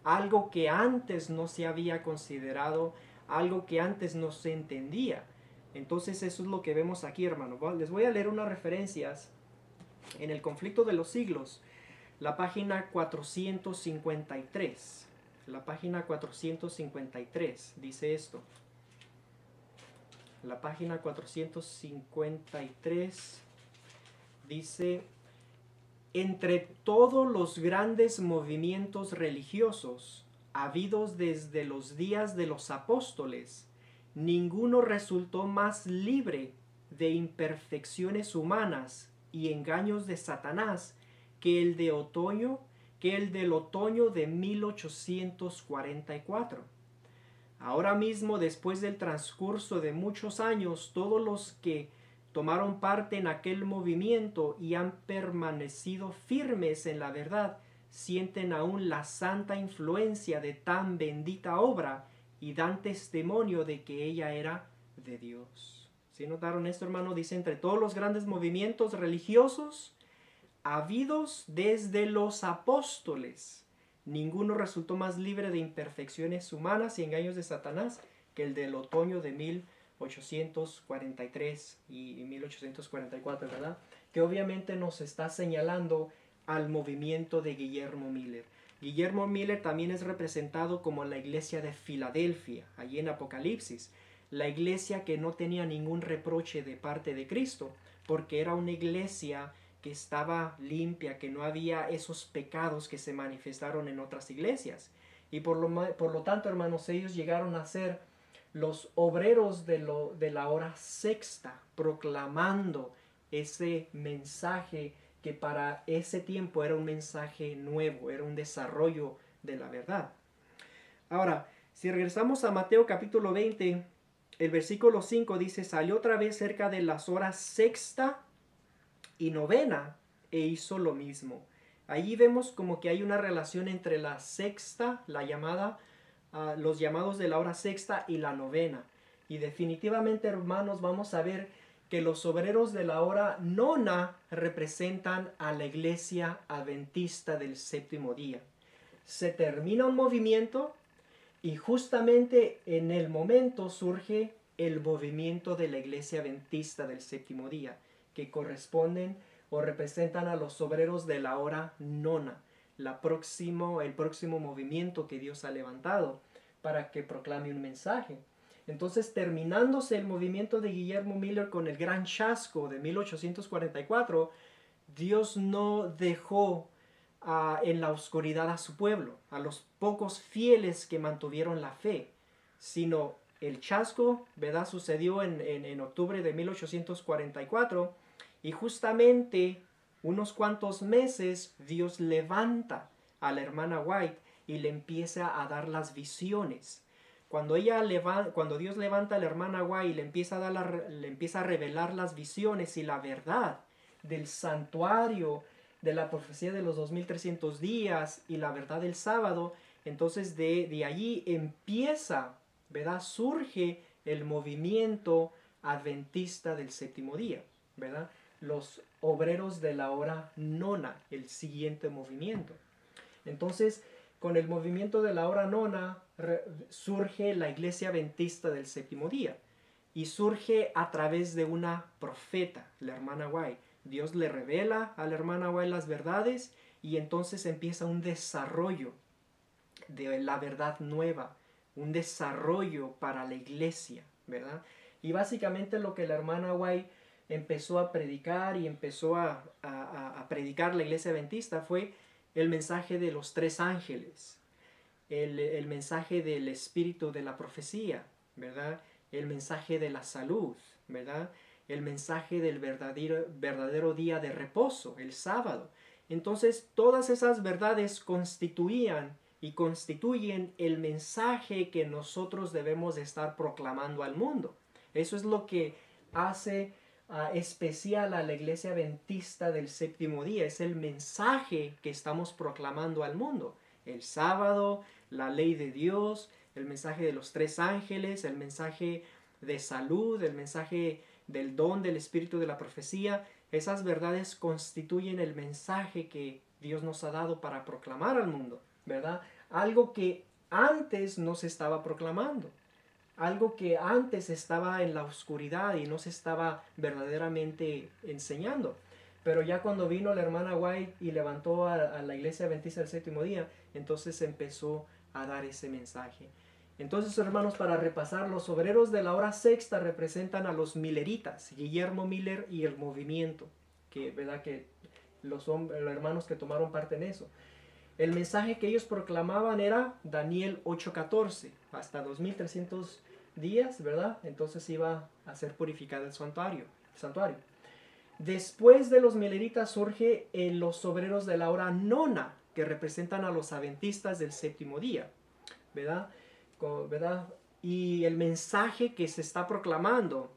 [SPEAKER 1] algo que antes no se había considerado, algo que antes no se entendía. Entonces, eso es lo que vemos aquí, hermano. Les voy a leer unas referencias en el conflicto de los siglos, la página 453. La página 453 dice esto. La página 453 dice: entre todos los grandes movimientos religiosos habidos desde los días de los apóstoles, ninguno resultó más libre de imperfecciones humanas y engaños de Satanás que el del otoño de 1844. Ahora mismo, después del transcurso de muchos años, todos los que tomaron parte en aquel movimiento y han permanecido firmes en la verdad, sienten aún la santa influencia de tan bendita obra y dan testimonio de que ella era de Dios. ¿Sí notaron esto, hermano? Dice: entre todos los grandes movimientos religiosos habidos desde los apóstoles, ninguno resultó más libre de imperfecciones humanas y engaños de Satanás que el del otoño de 1843 y 1844, ¿verdad? Que obviamente nos está señalando al movimiento de Guillermo Miller. Guillermo Miller también es representado como la iglesia de Filadelfia, allí en Apocalipsis, la iglesia que no tenía ningún reproche de parte de Cristo, porque era una iglesia que estaba limpia, que no había esos pecados que se manifestaron en otras iglesias. Y por lo tanto, hermanos, ellos llegaron a ser los obreros de la hora sexta, proclamando ese mensaje que para ese tiempo era un mensaje nuevo, era un desarrollo de la verdad. Ahora, si regresamos a Mateo capítulo 20, el versículo 5 dice: salió otra vez cerca de las horas sexta y novena e hizo lo mismo. Allí vemos como que hay una relación entre la sexta, la llamada, los llamados de la hora sexta, y la novena. Y definitivamente, hermanos, vamos a ver que los obreros de la hora nona representan a la iglesia adventista del séptimo día. Se termina un movimiento y justamente en el momento surge el movimiento de la iglesia adventista del séptimo día, que corresponden o representan a los obreros de la hora nona, el próximo movimiento que Dios ha levantado para que proclame un mensaje. Entonces, terminándose el movimiento de Guillermo Miller con el gran chasco de 1844, Dios no dejó en la oscuridad a su pueblo, a los pocos fieles que mantuvieron la fe, sino el chasco, ¿verdad?, sucedió en octubre de 1844, y justamente unos cuantos meses Dios levanta a la hermana White y le empieza a dar las visiones. Cuando Dios levanta a la hermana White y le empieza a revelar las visiones y la verdad del santuario, de la profecía de los 2300 días y la verdad del sábado, entonces de allí empieza, ¿verdad?, surge el movimiento adventista del séptimo día, ¿verdad? Los obreros de la hora nona, el siguiente movimiento. Entonces, con el movimiento de la hora nona surge la iglesia adventista del séptimo día, y surge a través de una profeta, la hermana White. Dios le revela a la hermana White las verdades, y entonces empieza un desarrollo de la verdad nueva, un desarrollo para la iglesia, ¿verdad? Y básicamente lo que la hermana White empezó a predicar y empezó a predicar la iglesia adventista fue el mensaje de los tres ángeles, el mensaje del espíritu de la profecía, ¿verdad? El mensaje de la salud, ¿verdad? El mensaje del verdadero día de reposo, el sábado. Entonces, todas esas verdades constituyen el mensaje que nosotros debemos de estar proclamando al mundo. Eso es lo que hace especial a la iglesia adventista del séptimo día. Es el mensaje que estamos proclamando al mundo. El sábado, la ley de Dios, el mensaje de los tres ángeles, el mensaje de salud, el mensaje del don del espíritu de la profecía. Esas verdades constituyen el mensaje que Dios nos ha dado para proclamar al mundo, ¿verdad? Algo que antes no se estaba proclamando. Algo que antes estaba en la oscuridad y no se estaba verdaderamente enseñando. Pero ya cuando vino la hermana White y levantó a la iglesia adventista del séptimo día, entonces empezó a dar ese mensaje. Entonces, hermanos, para repasar, los obreros de la hora sexta representan a los milleritas, Guillermo Miller y el movimiento, que, ¿verdad? Que los hermanos que tomaron parte en eso. El mensaje que ellos proclamaban era Daniel 8:14, hasta 2300 días, ¿verdad? Entonces iba a ser purificado el santuario. Después de los mileritas surge los obreros de la hora nona, que representan a los adventistas del séptimo día, ¿verdad? Y el mensaje que se está proclamando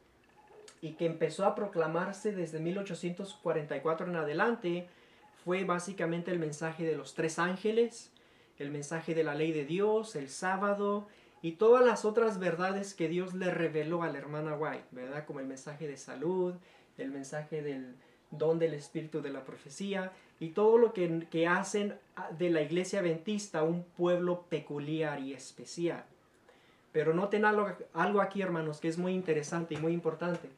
[SPEAKER 1] y que empezó a proclamarse desde 1844 en adelante fue básicamente el mensaje de los tres ángeles, el mensaje de la ley de Dios, el sábado y todas las otras verdades que Dios le reveló a la hermana White, ¿verdad? Como el mensaje de salud, el mensaje del don del espíritu de la profecía y todo lo que hacen de la iglesia adventista un pueblo peculiar y especial. Pero noten algo aquí, hermanos, que es muy interesante y muy importante.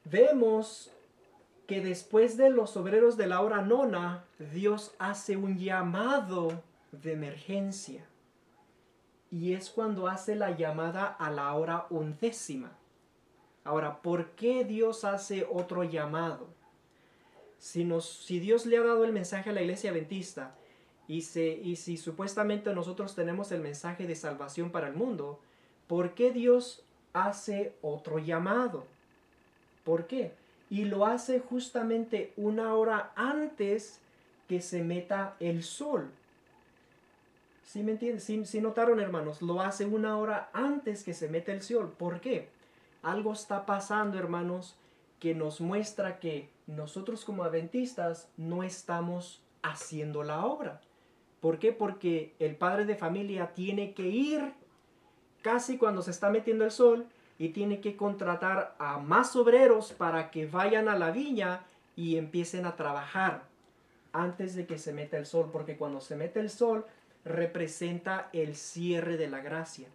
[SPEAKER 1] Vemos que después de los obreros de la hora nona, Dios hace un llamado de emergencia. Y es cuando hace la llamada a la hora undécima. Ahora, ¿por qué Dios hace otro llamado? Si Dios le ha dado el mensaje a la iglesia adventista y si supuestamente nosotros tenemos el mensaje de salvación para el mundo, ¿por qué Dios hace otro llamado? ¿Por qué? Y lo hace justamente una hora antes que se meta el sol. ¿Sí me entienden? ¿Sí notaron, hermanos? Lo hace una hora antes que se meta el sol. ¿Por qué? Algo está pasando, hermanos, que nos muestra que nosotros como adventistas no estamos haciendo la obra. ¿Por qué? Porque el padre de familia tiene que ir casi cuando se está metiendo el sol y tiene que contratar a más obreros para que vayan a la viña y empiecen a trabajar antes de que se meta el sol, porque cuando se mete el sol representa el cierre de la gracia,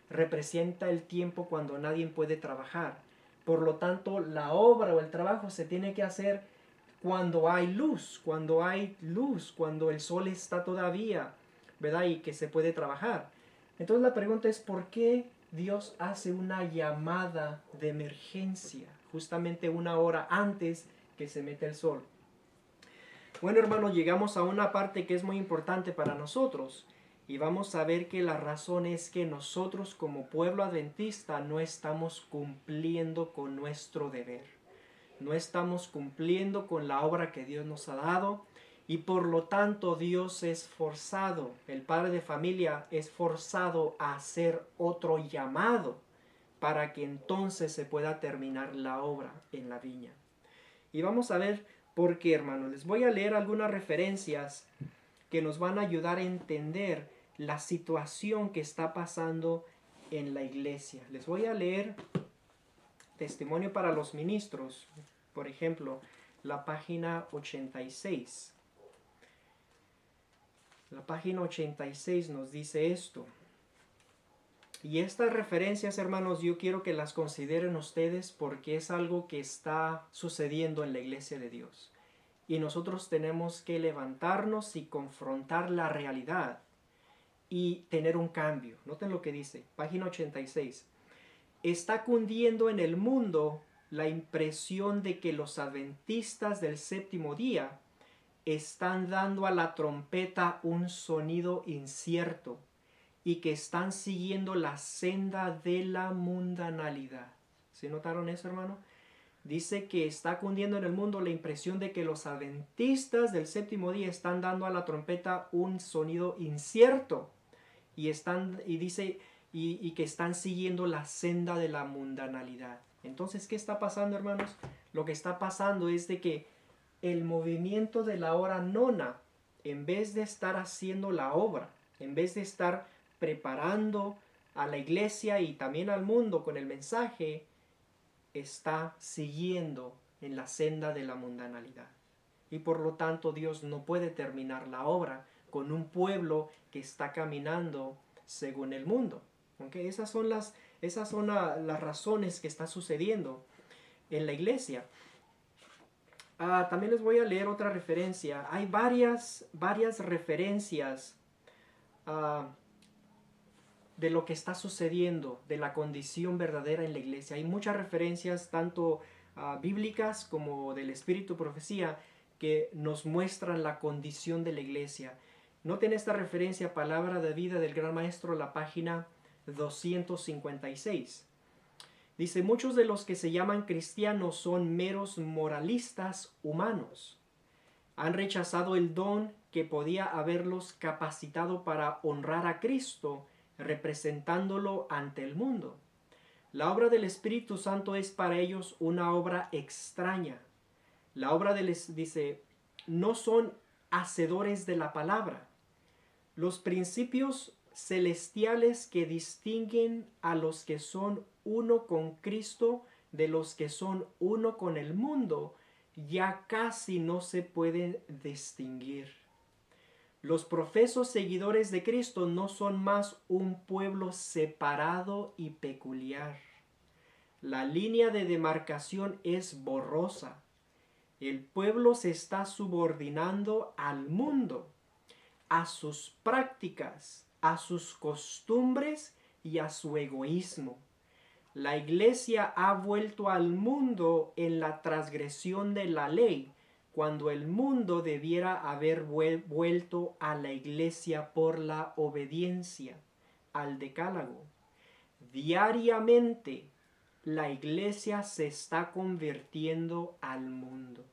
[SPEAKER 1] representa el tiempo cuando nadie puede trabajar. Por lo tanto, la obra o el trabajo se tiene que hacer cuando hay luz, cuando el sol está todavía, ¿verdad? Y que se puede trabajar. Entonces la pregunta es, ¿por qué Dios hace una llamada de emergencia justamente una hora antes que se mete el sol? Bueno, hermanos, llegamos a una parte que es muy importante para nosotros y vamos a ver que la razón es que nosotros como pueblo adventista no estamos cumpliendo con nuestro deber. No estamos cumpliendo con la obra que Dios nos ha dado y por lo tanto Dios es forzado, el padre de familia es forzado a hacer otro llamado para que entonces se pueda terminar la obra en la viña. Y vamos a ver por qué, hermanos. Les voy a leer algunas referencias que nos van a ayudar a entender la situación que está pasando en la iglesia. Les voy a leer Testimonio para los Ministros, por ejemplo, la página 86. La página 86 nos dice esto. Y estas referencias, hermanos, yo quiero que las consideren ustedes porque es algo que está sucediendo en la iglesia de Dios. Y nosotros tenemos que levantarnos y confrontar la realidad y tener un cambio. Noten lo que dice, página 86. Está cundiendo en el mundo la impresión de que los adventistas del séptimo día están dando a la trompeta un sonido incierto y que están siguiendo la senda de la mundanalidad. ¿Sí notaron eso, hermano? Dice que está cundiendo en el mundo la impresión de que los adventistas del séptimo día están dando a la trompeta un sonido incierto y que están siguiendo la senda de la mundanalidad. Entonces, ¿qué está pasando, hermanos? Lo que está pasando es de que el movimiento de la hora nona, en vez de estar haciendo la obra, en vez de estar preparando a la iglesia y también al mundo con el mensaje, está siguiendo en la senda de la mundanalidad. Y por lo tanto Dios no puede terminar la obra con un pueblo que está caminando según el mundo. ¿Okay? Esas son las razones que está sucediendo en la iglesia. También les voy a leer otra referencia. Hay varias referencias de lo que está sucediendo, de la condición verdadera en la iglesia. Hay muchas referencias, tanto bíblicas como del Espíritu Profecía, que nos muestran la condición de la iglesia. Noten esta referencia, Palabra de Vida del Gran Maestro, la página 256. Dice, muchos de los que se llaman cristianos son meros moralistas humanos. Han rechazado el don que podía haberlos capacitado para honrar a Cristo, representándolo ante el mundo. La obra del Espíritu Santo es para ellos una obra extraña. La obra dice, no son hacedores de la palabra. Los principios celestiales que distinguen a los que son uno con Cristo de los que son uno con el mundo ya casi no se pueden distinguir. Los profesos seguidores de Cristo no son más un pueblo separado y peculiar. La línea de demarcación es borrosa. El pueblo se está subordinando al mundo, a sus prácticas, a sus costumbres y a su egoísmo. La iglesia ha vuelto al mundo en la transgresión de la ley, cuando el mundo debiera haber vuelto a la iglesia por la obediencia al decálogo. Diariamente, la iglesia se está convirtiendo al mundo.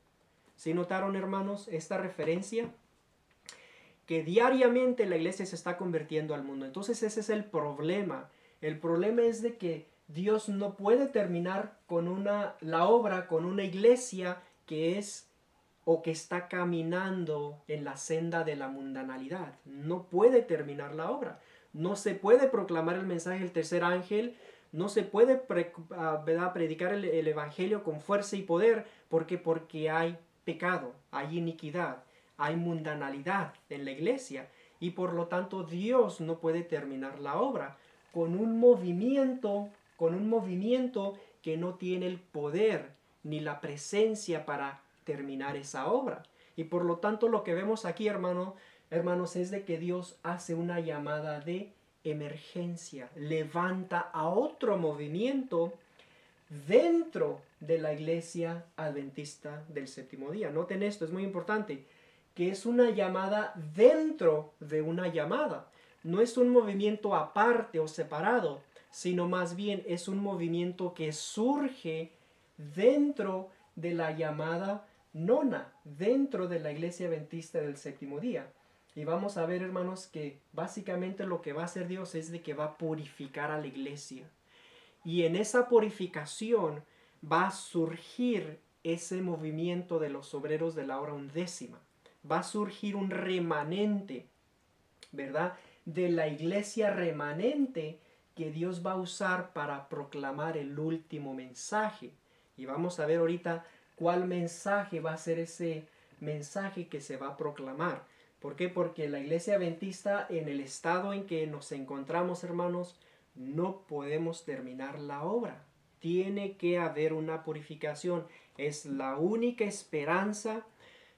[SPEAKER 1] ¿Sí notaron, hermanos, esta referencia? Que diariamente la iglesia se está convirtiendo al mundo. Entonces ese es el problema. El problema es de que Dios no puede terminar con la obra con una iglesia que es o que está caminando en la senda de la mundanalidad. No puede terminar la obra. No se puede proclamar el mensaje del tercer ángel. No se puede predicar el evangelio con fuerza y poder. Porque hay pecado, hay iniquidad, hay mundanalidad en la iglesia. Y por lo tanto Dios no puede terminar la obra con un movimiento que no tiene el poder ni la presencia para terminar esa obra. Y por lo tanto lo que vemos aquí, hermanos, es de que Dios hace una llamada de emergencia, levanta a otro movimiento dentro de la iglesia adventista del séptimo día. Noten esto, es muy importante, que es una llamada dentro de una llamada. No es un movimiento aparte o separado, sino más bien es un movimiento que surge dentro de la llamada nona, dentro de la iglesia adventista del séptimo día. Y vamos a ver, hermanos, que básicamente lo que va a hacer Dios es de que va a purificar a la iglesia. Y en esa purificación va a surgir ese movimiento de los obreros de la hora undécima. Va a surgir un remanente, ¿verdad? De la iglesia remanente que Dios va a usar para proclamar el último mensaje. Y vamos a ver ahorita cuál mensaje va a ser ese mensaje que se va a proclamar. ¿Por qué? Porque la iglesia adventista, en el estado en que nos encontramos, hermanos, no podemos terminar la obra. Tiene que haber una purificación. Es la única esperanza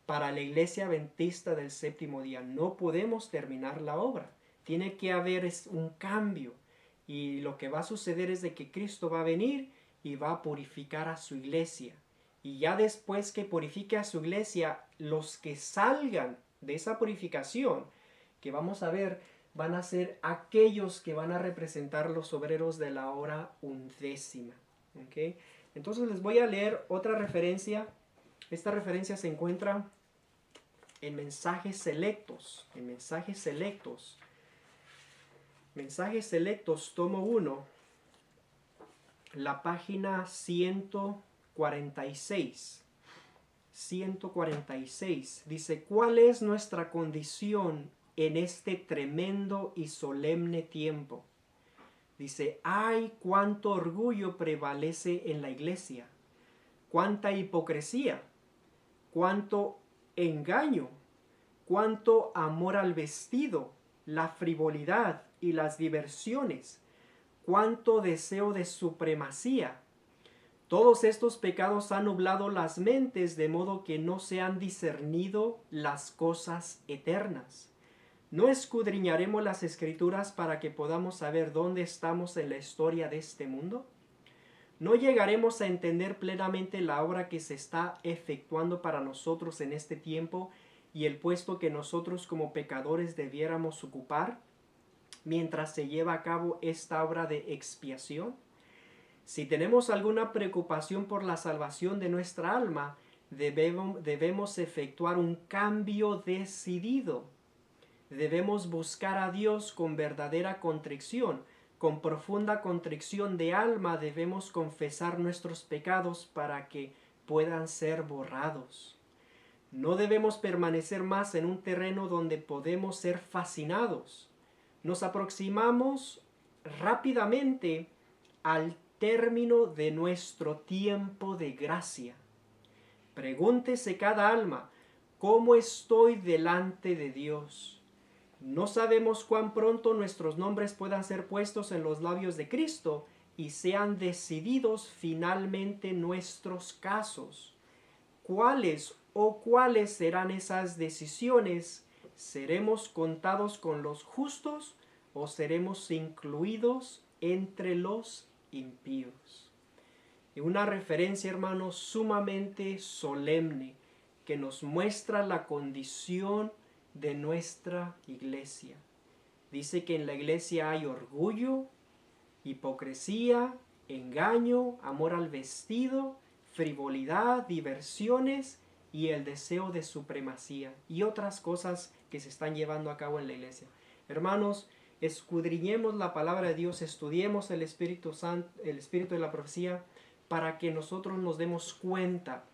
[SPEAKER 1] para la iglesia adventista del séptimo día. No podemos terminar la obra. Tiene que haber un cambio. Y lo que va a suceder es de que Cristo va a venir y va a purificar a su iglesia. Y ya después que purifique a su iglesia, los que salgan de esa purificación, que vamos a ver, van a ser aquellos que van a representar los obreros de la hora undécima. ¿Okay? Entonces les voy a leer otra referencia. Esta referencia se encuentra en Mensajes Selectos. En Mensajes Selectos. Mensajes Selectos, tomo 1. la página 146. 146 dice: ¿cuál es nuestra condición en este tremendo y solemne tiempo? Dice: ¡ay, cuánto orgullo prevalece en la iglesia! ¡Cuánta hipocresía! ¡Cuánto engaño! ¡Cuánto amor al vestido, la frivolidad y las diversiones! ¡Cuánto deseo de supremacía! Todos estos pecados han nublado las mentes de modo que no se han discernido las cosas eternas. ¿No escudriñaremos las Escrituras para que podamos saber dónde estamos en la historia de este mundo? ¿No llegaremos a entender plenamente la obra que se está efectuando para nosotros en este tiempo y el puesto que nosotros como pecadores debiéramos ocupar mientras se lleva a cabo esta obra de expiación? Si tenemos alguna preocupación por la salvación de nuestra alma, debemos efectuar un cambio decidido. Debemos buscar a Dios con verdadera contrición. Con profunda contrición de alma debemos confesar nuestros pecados para que puedan ser borrados. No debemos permanecer más en un terreno donde podemos ser fascinados. Nos aproximamos rápidamente al término de nuestro tiempo de gracia. Pregúntese cada alma: ¿cómo estoy delante de Dios? No sabemos cuán pronto nuestros nombres puedan ser puestos en los labios de Cristo y sean decididos finalmente nuestros casos. ¿Cuáles serán esas decisiones? ¿Seremos contados con los justos o seremos incluidos entre los impíos? Y una referencia, hermanos, sumamente solemne que nos muestra la condición de nuestra iglesia. Dice que en la iglesia hay orgullo, hipocresía, engaño, amor al vestido, frivolidad, diversiones y el deseo de supremacía y otras cosas que se están llevando a cabo en la iglesia. Hermanos, escudriñemos la palabra de Dios, estudiemos el Espíritu Santo, el Espíritu de la profecía, para que nosotros nos demos cuenta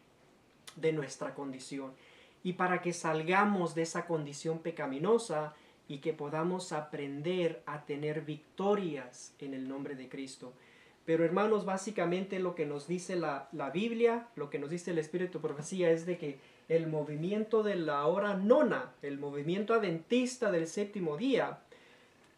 [SPEAKER 1] de nuestra condición y para que salgamos de esa condición pecaminosa y que podamos aprender a tener victorias en el nombre de Cristo. Pero hermanos, básicamente lo que nos dice la Biblia, lo que nos dice el Espíritu de Profecía es de que el movimiento de la hora nona, el movimiento adventista del séptimo día,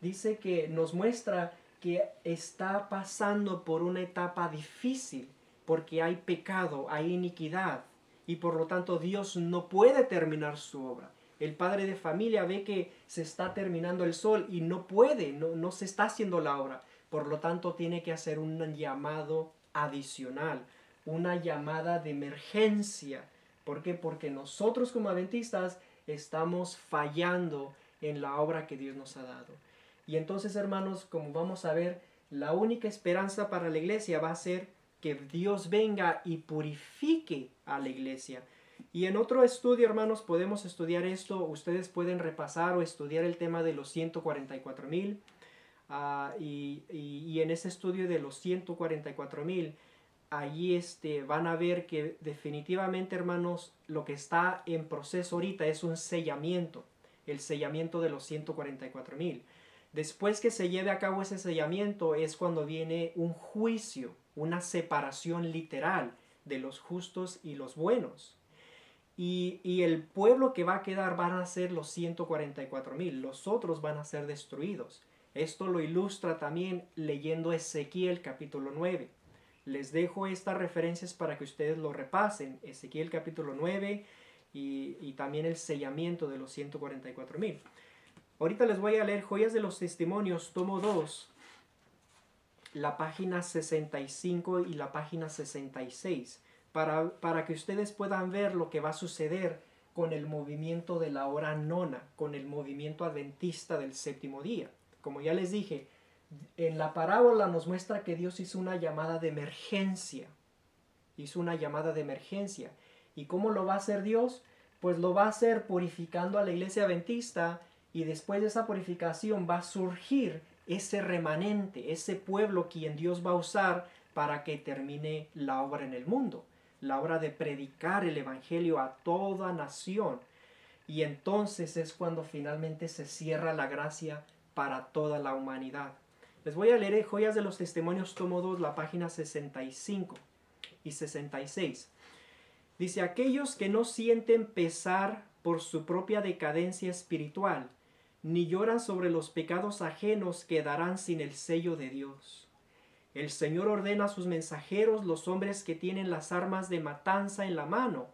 [SPEAKER 1] dice que nos muestra que está pasando por una etapa difícil, porque hay pecado, hay iniquidad, y por lo tanto Dios no puede terminar su obra. El padre de familia ve que se está terminando el sol y no puede, no se está haciendo la obra. Por lo tanto tiene que hacer un llamado adicional, una llamada de emergencia. ¿Por qué? Porque nosotros como adventistas estamos fallando en la obra que Dios nos ha dado. Y entonces, hermanos, como vamos a ver, la única esperanza para la iglesia va a ser que Dios venga y purifique a la iglesia. Y en otro estudio, hermanos, podemos estudiar esto. Ustedes pueden repasar o estudiar el tema de los 144,000. Y en ese estudio de los 144,000, allí van a ver que definitivamente, hermanos, lo que está en proceso ahorita es un sellamiento. El sellamiento de los 144,000. Después que se lleve a cabo ese sellamiento es cuando viene un juicio, una separación literal de los justos y los buenos. Y el pueblo que va a quedar van a ser los 144,000, los otros van a ser destruidos. Esto lo ilustra también leyendo Ezequiel capítulo 9. Les dejo estas referencias para que ustedes lo repasen. Ezequiel capítulo 9 y también el sellamiento de los 144,000. Ahorita les voy a leer Joyas de los Testimonios, tomo 2, la página 65 y la página 66, para que ustedes puedan ver lo que va a suceder con el movimiento de la hora nona, con el movimiento adventista del séptimo día. Como ya les dije, en la parábola nos muestra que Dios hizo una llamada de emergencia. Hizo una llamada de emergencia. ¿Y cómo lo va a hacer Dios? Pues lo va a hacer purificando a la iglesia adventista, y después de esa purificación va a surgir ese remanente, ese pueblo quien Dios va a usar para que termine la obra en el mundo, la obra de predicar el evangelio a toda nación. Y entonces es cuando finalmente se cierra la gracia para toda la humanidad. Les voy a leer Joyas de los Testimonios, tomo 2, la página 65 y 66. Dice: aquellos que no sienten pesar por su propia decadencia espiritual, ni lloran sobre los pecados ajenos, quedarán sin el sello de Dios. El Señor ordena a sus mensajeros, los hombres que tienen las armas de matanza en la mano: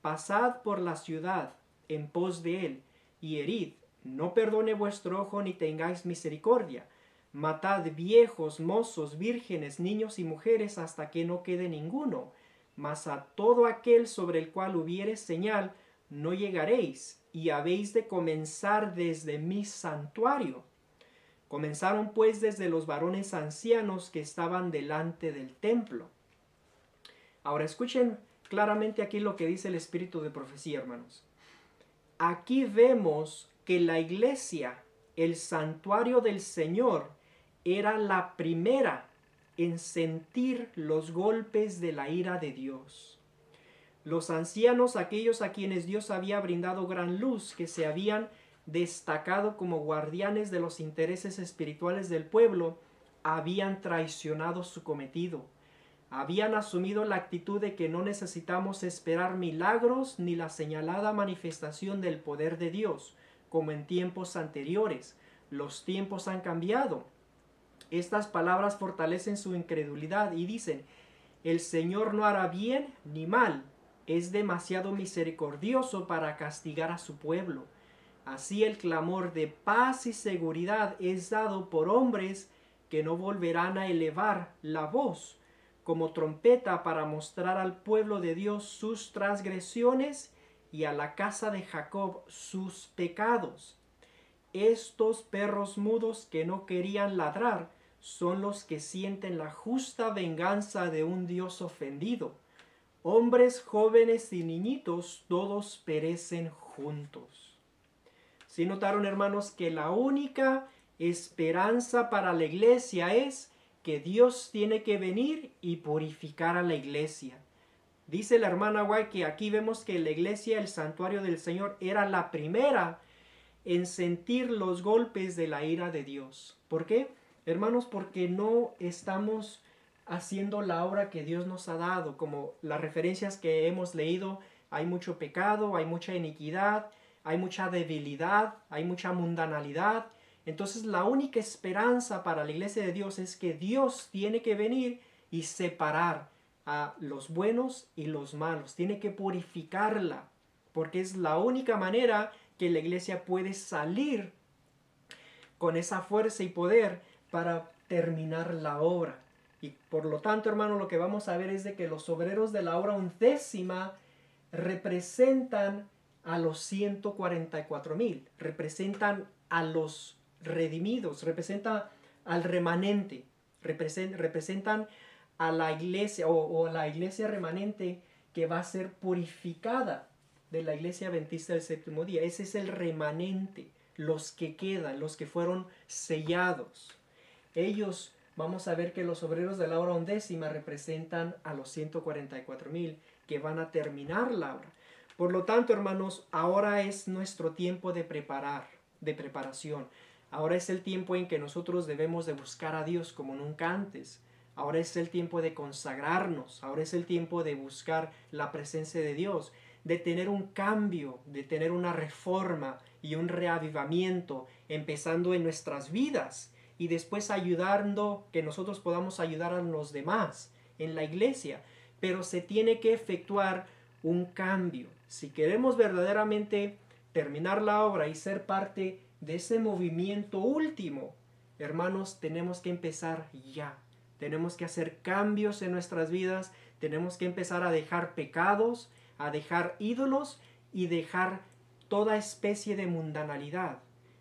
[SPEAKER 1] pasad por la ciudad en pos de él, y herid, no perdone vuestro ojo ni tengáis misericordia. Matad viejos, mozos, vírgenes, niños y mujeres, hasta que no quede ninguno. Mas a todo aquel sobre el cual hubiere señal, no llegaréis, y habéis de comenzar desde mi santuario. Comenzaron pues desde los varones ancianos que estaban delante del templo. Ahora escuchen claramente aquí lo que dice el espíritu de profecía, hermanos. Aquí vemos que la iglesia, el santuario del Señor, era la primera en sentir los golpes de la ira de Dios. Los ancianos, aquellos a quienes Dios había brindado gran luz, que se habían destacado como guardianes de los intereses espirituales del pueblo, habían traicionado su cometido. Habían asumido la actitud de que no necesitamos esperar milagros ni la señalada manifestación del poder de Dios, como en tiempos anteriores. Los tiempos han cambiado. Estas palabras fortalecen su incredulidad y dicen: el Señor no hará bien ni mal, es demasiado misericordioso para castigar a su pueblo. Así el clamor de paz y seguridad es dado por hombres que no volverán a elevar la voz como trompeta para mostrar al pueblo de Dios sus transgresiones y a la casa de Jacob sus pecados. Estos perros mudos que no querían ladrar son los que sienten la justa venganza de un Dios ofendido. Hombres, jóvenes y niñitos, todos perecen juntos. ¿Sí notaron, hermanos, que la única esperanza para la iglesia es que Dios tiene que venir y purificar a la iglesia? Dice la hermana White que aquí vemos que la iglesia, el santuario del Señor, era la primera en sentir los golpes de la ira de Dios. ¿Por qué? Hermanos, porque no estamos haciendo la obra que Dios nos ha dado. Como las referencias que hemos leído, hay mucho pecado, hay mucha iniquidad, hay mucha debilidad, hay mucha mundanalidad. Entonces la única esperanza para la iglesia de Dios es que Dios tiene que venir y separar a los buenos y los malos. Tiene que purificarla, porque es la única manera que la iglesia puede salir con esa fuerza y poder para terminar la obra. Y por lo tanto, hermano, lo que vamos a ver es de que los obreros de la obra undécima representan a los 144,000, representan a los redimidos, representan al remanente, representan a la iglesia o la iglesia remanente que va a ser purificada de la iglesia adventista del séptimo día. Ese es el remanente, los que quedan, los que fueron sellados. Ellos, vamos a ver que los obreros de la hora undécima representan a los 144,000 que van a terminar la obra. Por lo tanto, hermanos, ahora es nuestro tiempo de preparación. Ahora es el tiempo en que nosotros debemos de buscar a Dios como nunca antes. Ahora es el tiempo de consagrarnos. Ahora es el tiempo de buscar la presencia de Dios, de tener un cambio, de tener una reforma y un reavivamiento empezando en nuestras vidas y después ayudando, que nosotros podamos ayudar a los demás en la iglesia. Pero se tiene que efectuar un cambio. Si queremos verdaderamente terminar la obra y ser parte de ese movimiento último, hermanos, tenemos que empezar ya. Tenemos que hacer cambios en nuestras vidas. Tenemos que empezar a dejar pecados, a dejar ídolos y dejar toda especie de mundanalidad.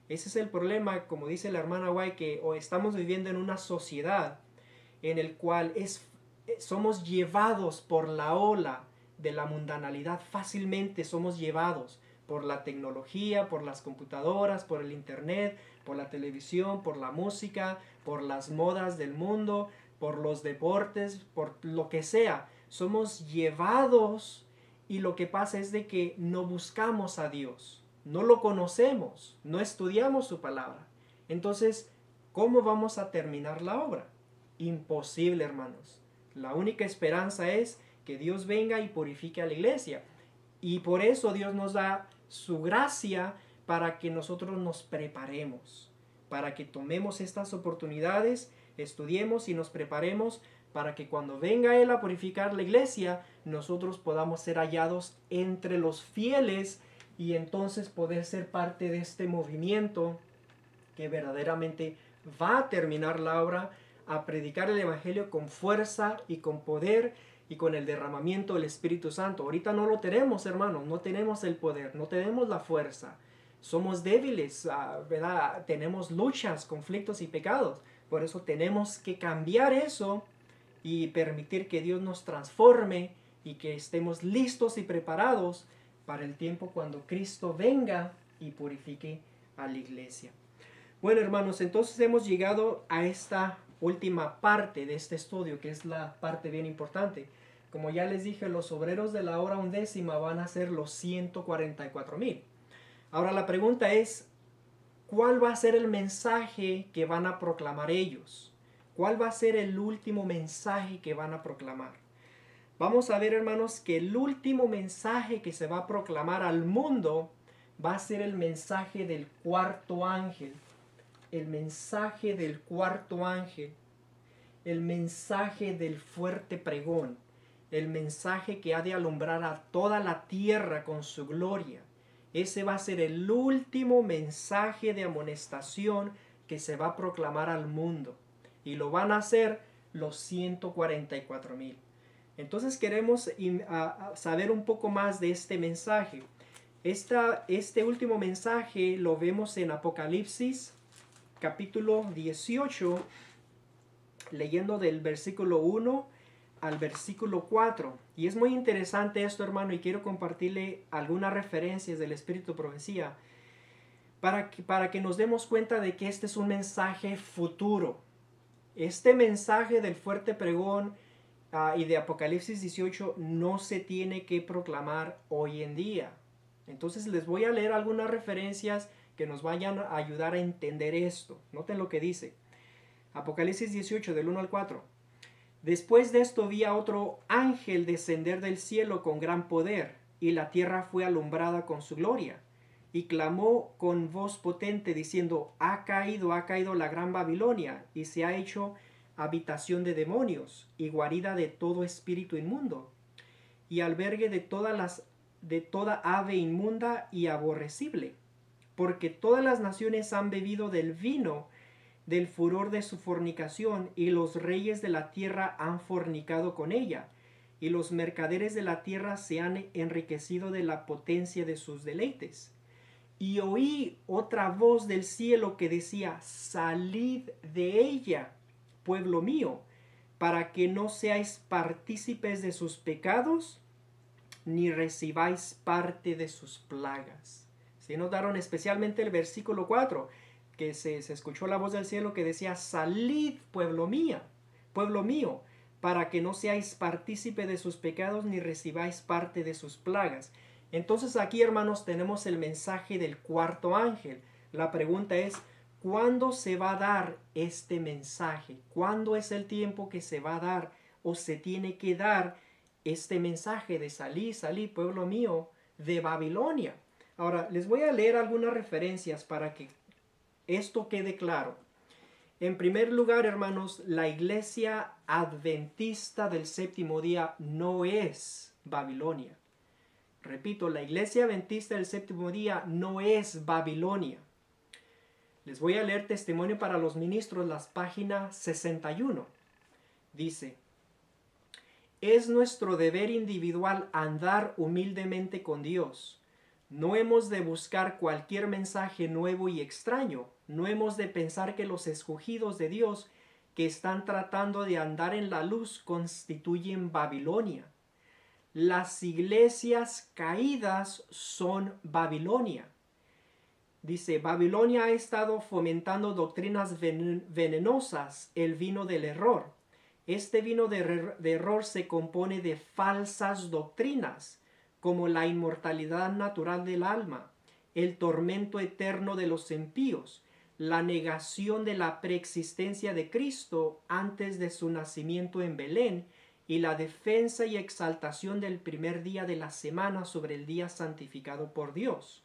[SPEAKER 1] Ese es el problema, como dice la hermana White, que estamos viviendo en una sociedad en el cual somos llevados por la ola de la mundanalidad. Fácilmente somos llevados por la tecnología, por las computadoras, por el internet, por la televisión, por la música, por las modas del mundo, por los deportes, por lo que sea. Somos llevados y lo que pasa es de que no buscamos a Dios, no lo conocemos, no estudiamos su palabra. Entonces, ¿cómo vamos a terminar la obra? Imposible, hermanos. La única esperanza es que Dios venga y purifique a la iglesia. Y por eso Dios nos da su gracia para que nosotros nos preparemos, para que tomemos estas oportunidades, estudiemos y nos preparemos para que cuando venga Él a purificar la iglesia, nosotros podamos ser hallados entre los fieles y entonces poder ser parte de este movimiento que verdaderamente va a terminar la obra, a predicar el Evangelio con fuerza y con poder y con el derramamiento del Espíritu Santo. Ahorita no lo tenemos, hermanos, no tenemos el poder, no tenemos la fuerza. Somos débiles, ¿verdad? Tenemos luchas, conflictos y pecados. Por eso tenemos que cambiar eso y permitir que Dios nos transforme y que estemos listos y preparados para el tiempo cuando Cristo venga y purifique a la iglesia. Bueno, hermanos, entonces hemos llegado a esta última parte de este estudio, que es la parte bien importante. Como ya les dije, los obreros de la hora undécima van a ser los 144,000. Ahora la pregunta es, ¿cuál va a ser el mensaje que van a proclamar ellos? ¿Cuál va a ser el último mensaje que van a proclamar? Vamos a ver, hermanos, que el último mensaje que se va a proclamar al mundo va a ser el mensaje del cuarto ángel. El mensaje del cuarto ángel. El mensaje del fuerte pregón. El mensaje que ha de alumbrar a toda la tierra con su gloria. Ese va a ser el último mensaje de amonestación que se va a proclamar al mundo. Y lo van a hacer los 144,000. Entonces queremos saber un poco más de este mensaje. Este último mensaje lo vemos en Apocalipsis capítulo 18, leyendo del versículo 1 al versículo 4. Y es muy interesante esto, hermano, y quiero compartirle algunas referencias del Espíritu de Profecía para que nos demos cuenta de que este es un mensaje futuro. Este mensaje del fuerte pregón y de Apocalipsis 18 no se tiene que proclamar hoy en día. Entonces les voy a leer algunas referencias que nos vayan a ayudar a entender esto. Noten lo que dice. Apocalipsis 18, del 1 al 4. Después de esto vi a otro ángel descender del cielo con gran poder, y la tierra fue alumbrada con su gloria. Y clamó con voz potente diciendo, ha caído la gran Babilonia, y se ha hecho habitación de demonios, y guarida de todo espíritu inmundo, y albergue de toda ave inmunda y aborrecible, porque todas las naciones han bebido del vino del furor de su fornicación, y los reyes de la tierra han fornicado con ella, y los mercaderes de la tierra se han enriquecido de la potencia de sus deleites. Y oí otra voz del cielo que decía, salid de ella, pueblo mío, para que no seáis partícipes de sus pecados, ni recibáis parte de sus plagas. ¿Sí notaron especialmente el versículo 4? Que se escuchó la voz del cielo que decía, salid, pueblo mío, para que no seáis partícipe de sus pecados, ni recibáis parte de sus plagas. Entonces aquí, hermanos, tenemos el mensaje del cuarto ángel. La pregunta es, ¿cuándo se va a dar este mensaje? ¿Cuándo es el tiempo que se va a dar o se tiene que dar este mensaje de salid, pueblo mío, de Babilonia? Ahora, les voy a leer algunas referencias para que esto quede claro. En primer lugar, hermanos, la iglesia adventista del séptimo día no es Babilonia. Repito, la iglesia adventista del séptimo día no es Babilonia. Les voy a leer Testimonio para los Ministros, las páginas 61. Dice, es nuestro deber individual andar humildemente con Dios. No hemos de buscar cualquier mensaje nuevo y extraño. No hemos de pensar que los escogidos de Dios que están tratando de andar en la luz constituyen Babilonia. Las iglesias caídas son Babilonia. Dice, Babilonia ha estado fomentando doctrinas venenosas, el vino del error, Este vino de error se compone de falsas doctrinas, como la inmortalidad natural del alma, el tormento eterno de los impíos, la negación de la preexistencia de Cristo antes de su nacimiento en Belén y la defensa y exaltación del primer día de la semana sobre el día santificado por Dios.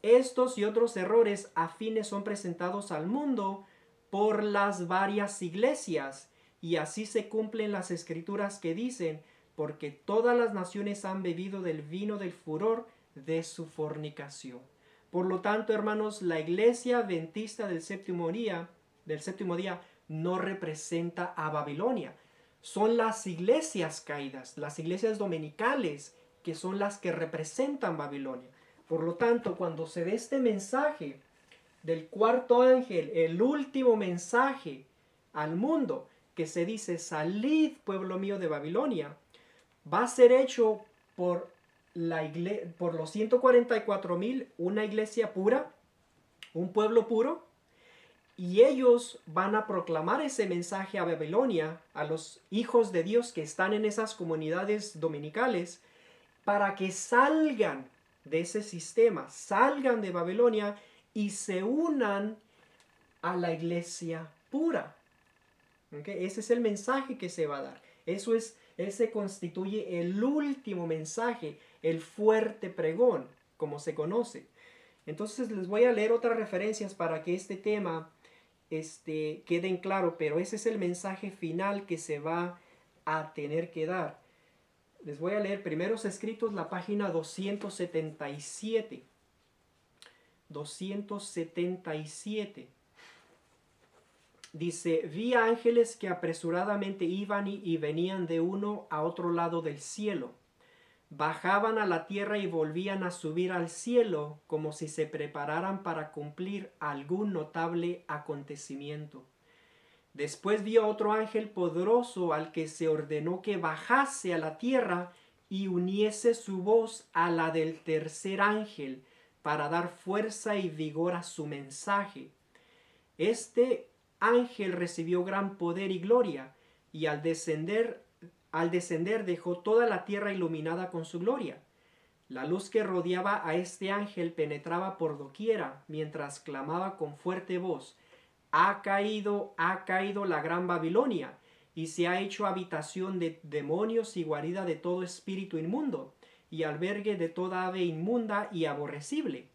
[SPEAKER 1] Estos y otros errores afines son presentados al mundo por las varias iglesias, y así se cumplen las escrituras que dicen: porque todas las naciones han bebido del vino del furor de su fornicación. Por lo tanto, hermanos, la iglesia adventista del séptimo día no representa a Babilonia. Son las iglesias caídas, las iglesias dominicales, que son las que representan Babilonia. Por lo tanto, cuando se dé este mensaje del cuarto ángel, el último mensaje al mundo, que se dice: salid, pueblo mío, de Babilonia, va a ser hecho por los 144,000, una iglesia pura, un pueblo puro, y ellos van a proclamar ese mensaje a Babilonia, a los hijos de Dios que están en esas comunidades dominicales, para que salgan de ese sistema, salgan de Babilonia y se unan a la iglesia pura. ¿Okay? Ese es el mensaje que se va a dar. Ese constituye el último mensaje, el fuerte pregón, como se conoce. Entonces les voy a leer otras referencias para que este tema quede en claro, pero ese es el mensaje final que se va a tener que dar. Les voy a leer Primeros Escritos, la página 277. 277. Dice: vi ángeles que apresuradamente iban y venían de uno a otro lado del cielo. Bajaban a la tierra y volvían a subir al cielo, como si se prepararan para cumplir algún notable acontecimiento. Después vio otro ángel poderoso al que se ordenó que bajase a la tierra y uniese su voz a la del tercer ángel para dar fuerza y vigor a su mensaje. Este ángel recibió gran poder y gloria, y al descender dejó toda la tierra iluminada con su gloria. La luz que rodeaba a este ángel penetraba por doquiera, mientras clamaba con fuerte voz: ha caído la gran Babilonia, y se ha hecho habitación de demonios y guarida de todo espíritu inmundo, y albergue de toda ave inmunda y aborrecible.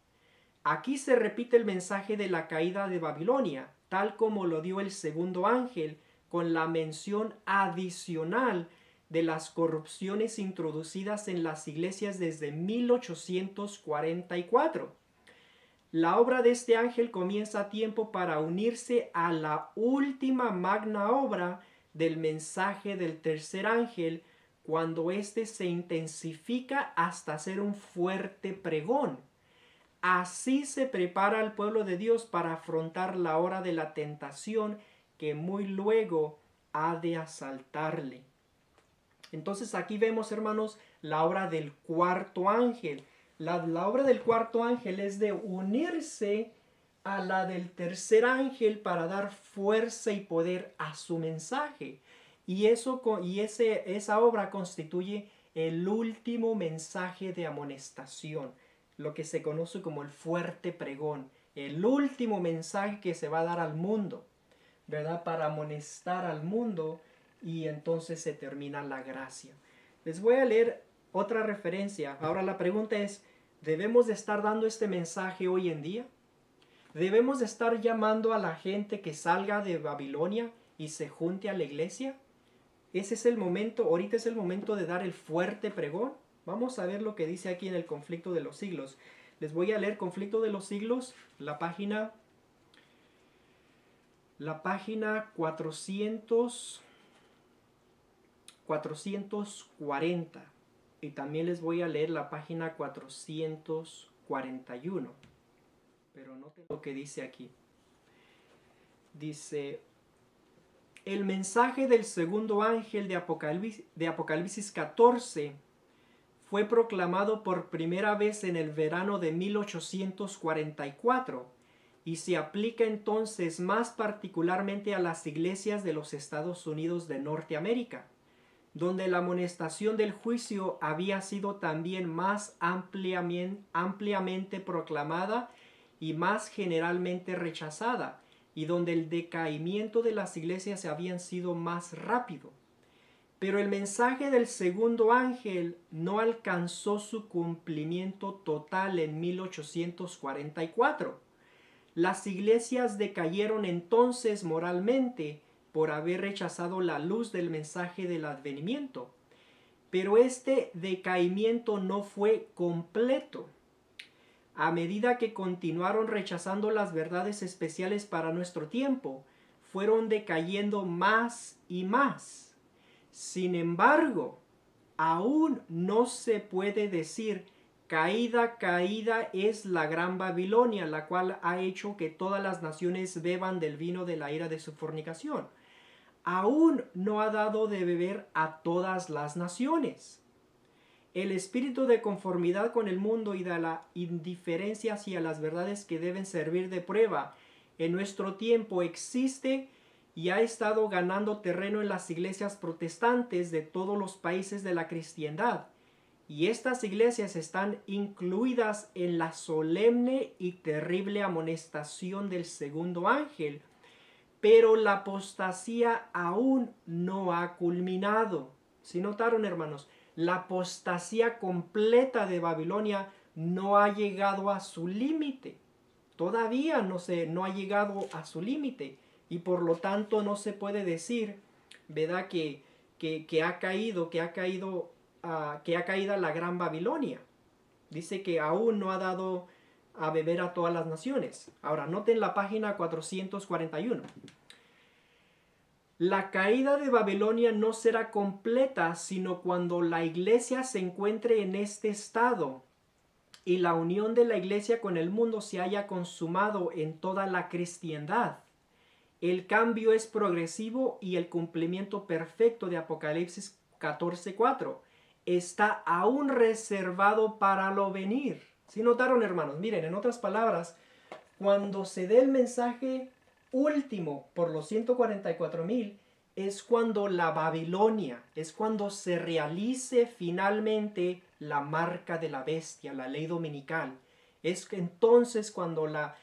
[SPEAKER 1] Aquí se repite el mensaje de la caída de Babilonia, tal como lo dio el segundo ángel, con la mención adicional de las corrupciones introducidas en las iglesias desde 1844. La obra de este ángel comienza a tiempo para unirse a la última magna obra del mensaje del tercer ángel, cuando éste se intensifica hasta ser un fuerte pregón. Así se prepara el pueblo de Dios para afrontar la hora de la tentación que muy luego ha de asaltarle. Entonces aquí vemos, hermanos, la obra del cuarto ángel. La obra del cuarto ángel es de unirse a la del tercer ángel para dar fuerza y poder a su mensaje. Esa obra constituye el último mensaje de amonestación, lo que se conoce como el fuerte pregón, el último mensaje que se va a dar al mundo, ¿verdad? Para amonestar al mundo, y entonces se termina la gracia. Les voy a leer otra referencia. Ahora la pregunta es: ¿debemos de estar dando este mensaje hoy en día? ¿Debemos de estar llamando a la gente que salga de Babilonia y se junte a la iglesia? Ese es el momento, ahorita es el momento de dar el fuerte pregón. Vamos a ver lo que dice aquí en el Conflicto de los Siglos. Les voy a leer Conflicto de los Siglos, la página 440. Y también les voy a leer la página 441. Pero noten lo que dice aquí. Dice: el mensaje del segundo ángel de Apocalipsis 14 fue proclamado por primera vez en el verano de 1844 y se aplica entonces más particularmente a las iglesias de los Estados Unidos de Norteamérica, donde la amonestación del juicio había sido también más ampliamente proclamada y más generalmente rechazada, y donde el decaimiento de las iglesias había sido más rápido. Pero el mensaje del segundo ángel no alcanzó su cumplimiento total en 1844. Las iglesias decayeron entonces moralmente por haber rechazado la luz del mensaje del advenimiento. Pero este decaimiento no fue completo. A medida que continuaron rechazando las verdades especiales para nuestro tiempo, fueron decayendo más y más. Sin embargo, aún no se puede decir caída, caída es la gran Babilonia, la cual ha hecho que todas las naciones beban del vino de la ira de su fornicación. Aún no ha dado de beber a todas las naciones. El espíritu de conformidad con el mundo y de la indiferencia hacia las verdades que deben servir de prueba en nuestro tiempo existe y ha estado ganando terreno en las iglesias protestantes de todos los países de la cristiandad. Y estas iglesias están incluidas en la solemne y terrible amonestación del segundo ángel, pero la apostasía aún no ha culminado. ¿Sí notaron, hermanos? La apostasía completa de Babilonia no ha llegado a su límite. Todavía no ha llegado a su límite. Y por lo tanto no se puede decir, ¿verdad? Que ha caído la gran Babilonia. Dice que aún no ha dado a beber a todas las naciones. Ahora, noten la página 441. La caída de Babilonia no será completa sino cuando la iglesia se encuentre en este estado y la unión de la iglesia con el mundo se haya consumado en toda la cristiandad. El cambio es progresivo y el cumplimiento perfecto de Apocalipsis 14:4 está aún reservado para lo venir. ¿Sí notaron, hermanos? Miren, en otras palabras, cuando se dé el mensaje último por los 144,000, es cuando la Babilonia, es cuando se realice finalmente la marca de la bestia, la ley dominical. Es entonces cuando la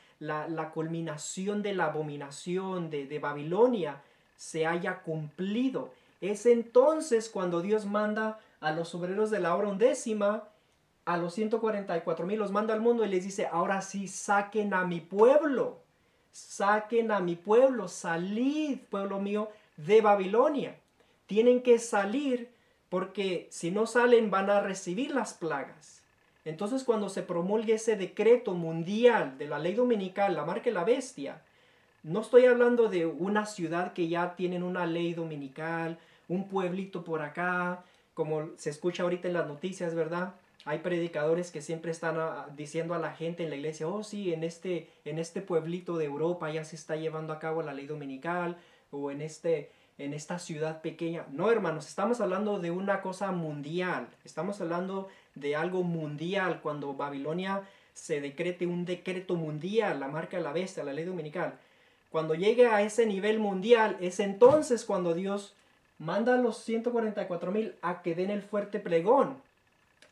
[SPEAKER 1] culminación de la abominación de Babilonia se haya cumplido. Es entonces cuando Dios manda a los obreros de la hora undécima, a los 144,000 los manda al mundo y les dice, ahora sí, saquen a mi pueblo, salid, pueblo mío, de Babilonia. Tienen que salir porque si no salen van a recibir las plagas. Entonces cuando se promulgue ese decreto mundial de la ley dominical, la marca de la bestia, no estoy hablando de una ciudad que ya tienen una ley dominical, un pueblito por acá, como se escucha ahorita en las noticias, ¿verdad? Hay predicadores que siempre están diciendo a la gente en la iglesia, oh sí, en este pueblito de Europa ya se está llevando a cabo la ley dominical, o en esta ciudad pequeña. No, hermanos, estamos hablando de una cosa mundial. Estamos hablando de algo mundial. Cuando Babilonia se decrete un decreto mundial, la marca de la bestia, la ley dominical. Cuando llegue a ese nivel mundial, es entonces cuando Dios manda a los 144,000 a que den el fuerte pregón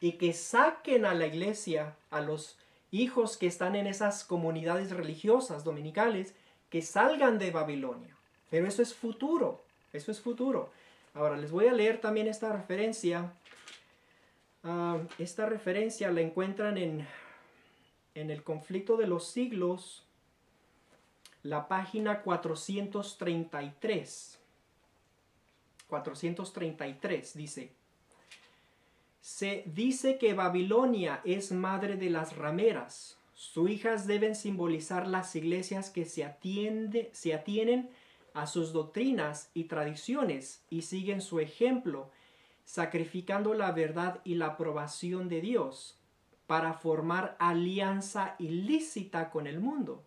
[SPEAKER 1] y que saquen a la iglesia, a los hijos que están en esas comunidades religiosas dominicales, que salgan de Babilonia. Pero eso es futuro. Eso es futuro. Ahora les voy a leer también esta referencia. Esta referencia la encuentran en el conflicto de los siglos, la página 433. 433 dice: se dice que Babilonia es madre de las rameras. Sus hijas deben simbolizar las iglesias que se atienen a sus doctrinas y tradiciones y siguen su ejemplo, sacrificando la verdad y la aprobación de Dios para formar alianza ilícita con el mundo.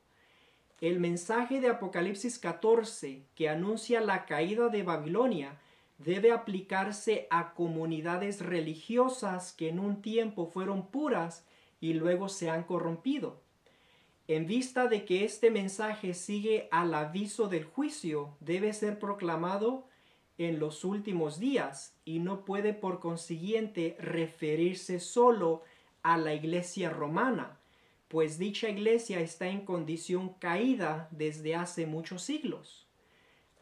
[SPEAKER 1] El mensaje de Apocalipsis 14, que anuncia la caída de Babilonia, debe aplicarse a comunidades religiosas que en un tiempo fueron puras y luego se han corrompido. En vista de que este mensaje sigue al aviso del juicio, debe ser proclamado en los últimos días y no puede por consiguiente referirse solo a la iglesia romana, pues dicha iglesia está en condición caída desde hace muchos siglos.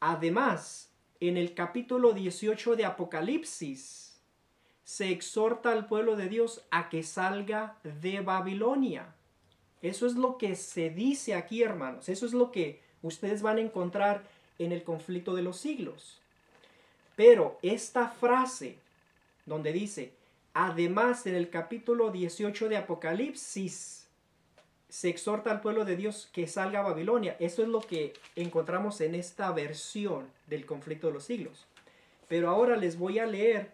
[SPEAKER 1] Además, en el capítulo 18 de Apocalipsis, se exhorta al pueblo de Dios a que salga de Babilonia. Eso es lo que se dice aquí, hermanos. Eso es lo que ustedes van a encontrar en el conflicto de los siglos. Pero esta frase donde dice, además en el capítulo 18 de Apocalipsis, se exhorta al pueblo de Dios que salga a Babilonia. Eso es lo que encontramos en esta versión del conflicto de los siglos. Pero ahora les voy a leer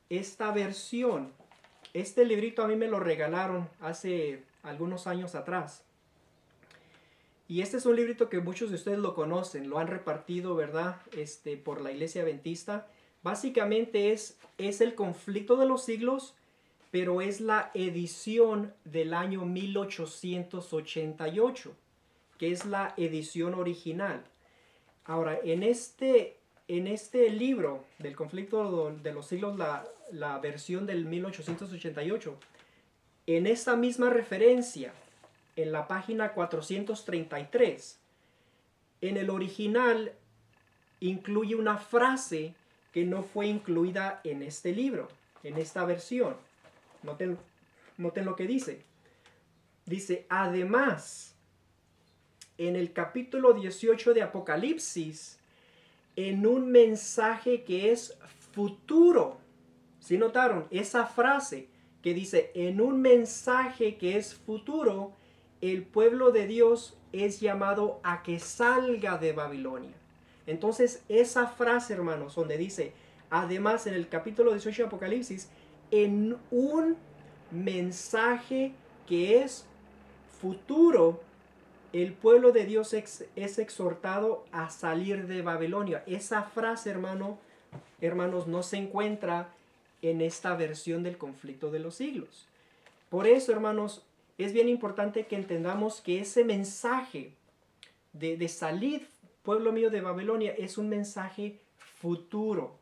[SPEAKER 1] esta versión. Este librito a mí me lo regalaron hace algunos años atrás. Y este es un librito que muchos de ustedes lo conocen, lo han repartido, ¿verdad? Por la Iglesia Adventista. Básicamente es el conflicto de los siglos, pero es la edición del año 1888, que es la edición original. Ahora, en este libro del conflicto de los siglos, la versión del 1888, en esta misma referencia, en la página 433, en el original incluye una frase que no fue incluida en este libro, en esta versión. Noten lo que dice. Dice, además, en el capítulo 18 de Apocalipsis, en un mensaje que es futuro. ¿Sí notaron? Esa frase que dice, en un mensaje que es futuro, el pueblo de Dios es llamado a que salga de Babilonia. Entonces, esa frase, hermanos, donde dice, además en el capítulo 18 de Apocalipsis, en un mensaje que es futuro, el pueblo de Dios es exhortado a salir de Babilonia. Esa frase, hermanos, no se encuentra en esta versión del conflicto de los siglos. Por eso, hermanos, es bien importante que entendamos que ese mensaje de salir, pueblo mío, de Babilonia, es un mensaje futuro.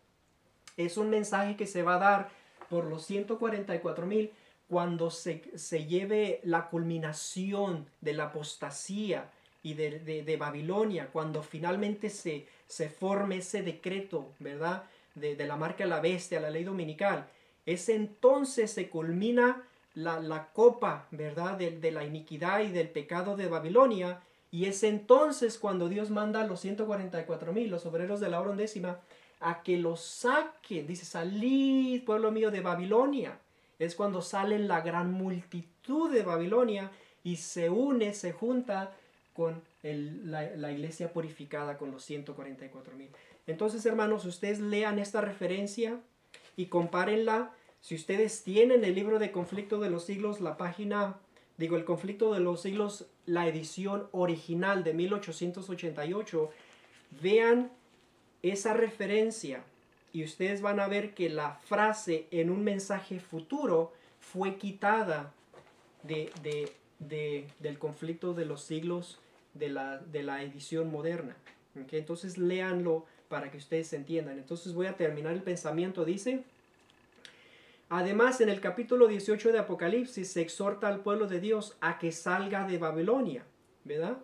[SPEAKER 1] Es un mensaje que se va a dar por los 144,000 cuando se lleve la culminación de la apostasía y de Babilonia, cuando finalmente se forme ese decreto, ¿verdad? De la marca de la bestia, la ley dominical. Es entonces se culmina la copa, ¿verdad? De la iniquidad y del pecado de Babilonia. Y es entonces cuando Dios manda a los 144,000, los obreros de la hora undécima, a que los saquen. Dice, salid, pueblo mío, de Babilonia. Es cuando sale la gran multitud de Babilonia y se junta con la iglesia purificada, con los 144,000. Entonces, hermanos, ustedes lean esta referencia y compárenla. Si ustedes tienen el libro de Conflicto de los Siglos, el Conflicto de los Siglos, la edición original de 1888, vean esa referencia y ustedes van a ver que la frase en un mensaje futuro fue quitada del conflicto de los siglos de la edición moderna. ¿Okay? Entonces léanlo para que ustedes entiendan. Entonces voy a terminar el pensamiento. Dice, además en el capítulo 18 de Apocalipsis se exhorta al pueblo de Dios a que salga de Babilonia, ¿verdad?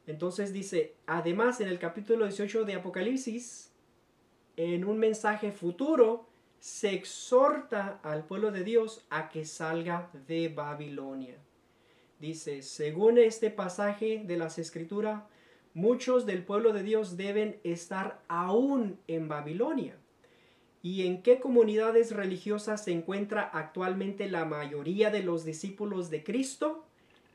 [SPEAKER 1] Entonces dice, además en el capítulo 18 de Apocalipsis, en un mensaje futuro, se exhorta al pueblo de Dios a que salga de Babilonia. Dice, según este pasaje de las Escrituras, muchos del pueblo de Dios deben estar aún en Babilonia. ¿Y en qué comunidades religiosas se encuentra actualmente la mayoría de los discípulos de Cristo?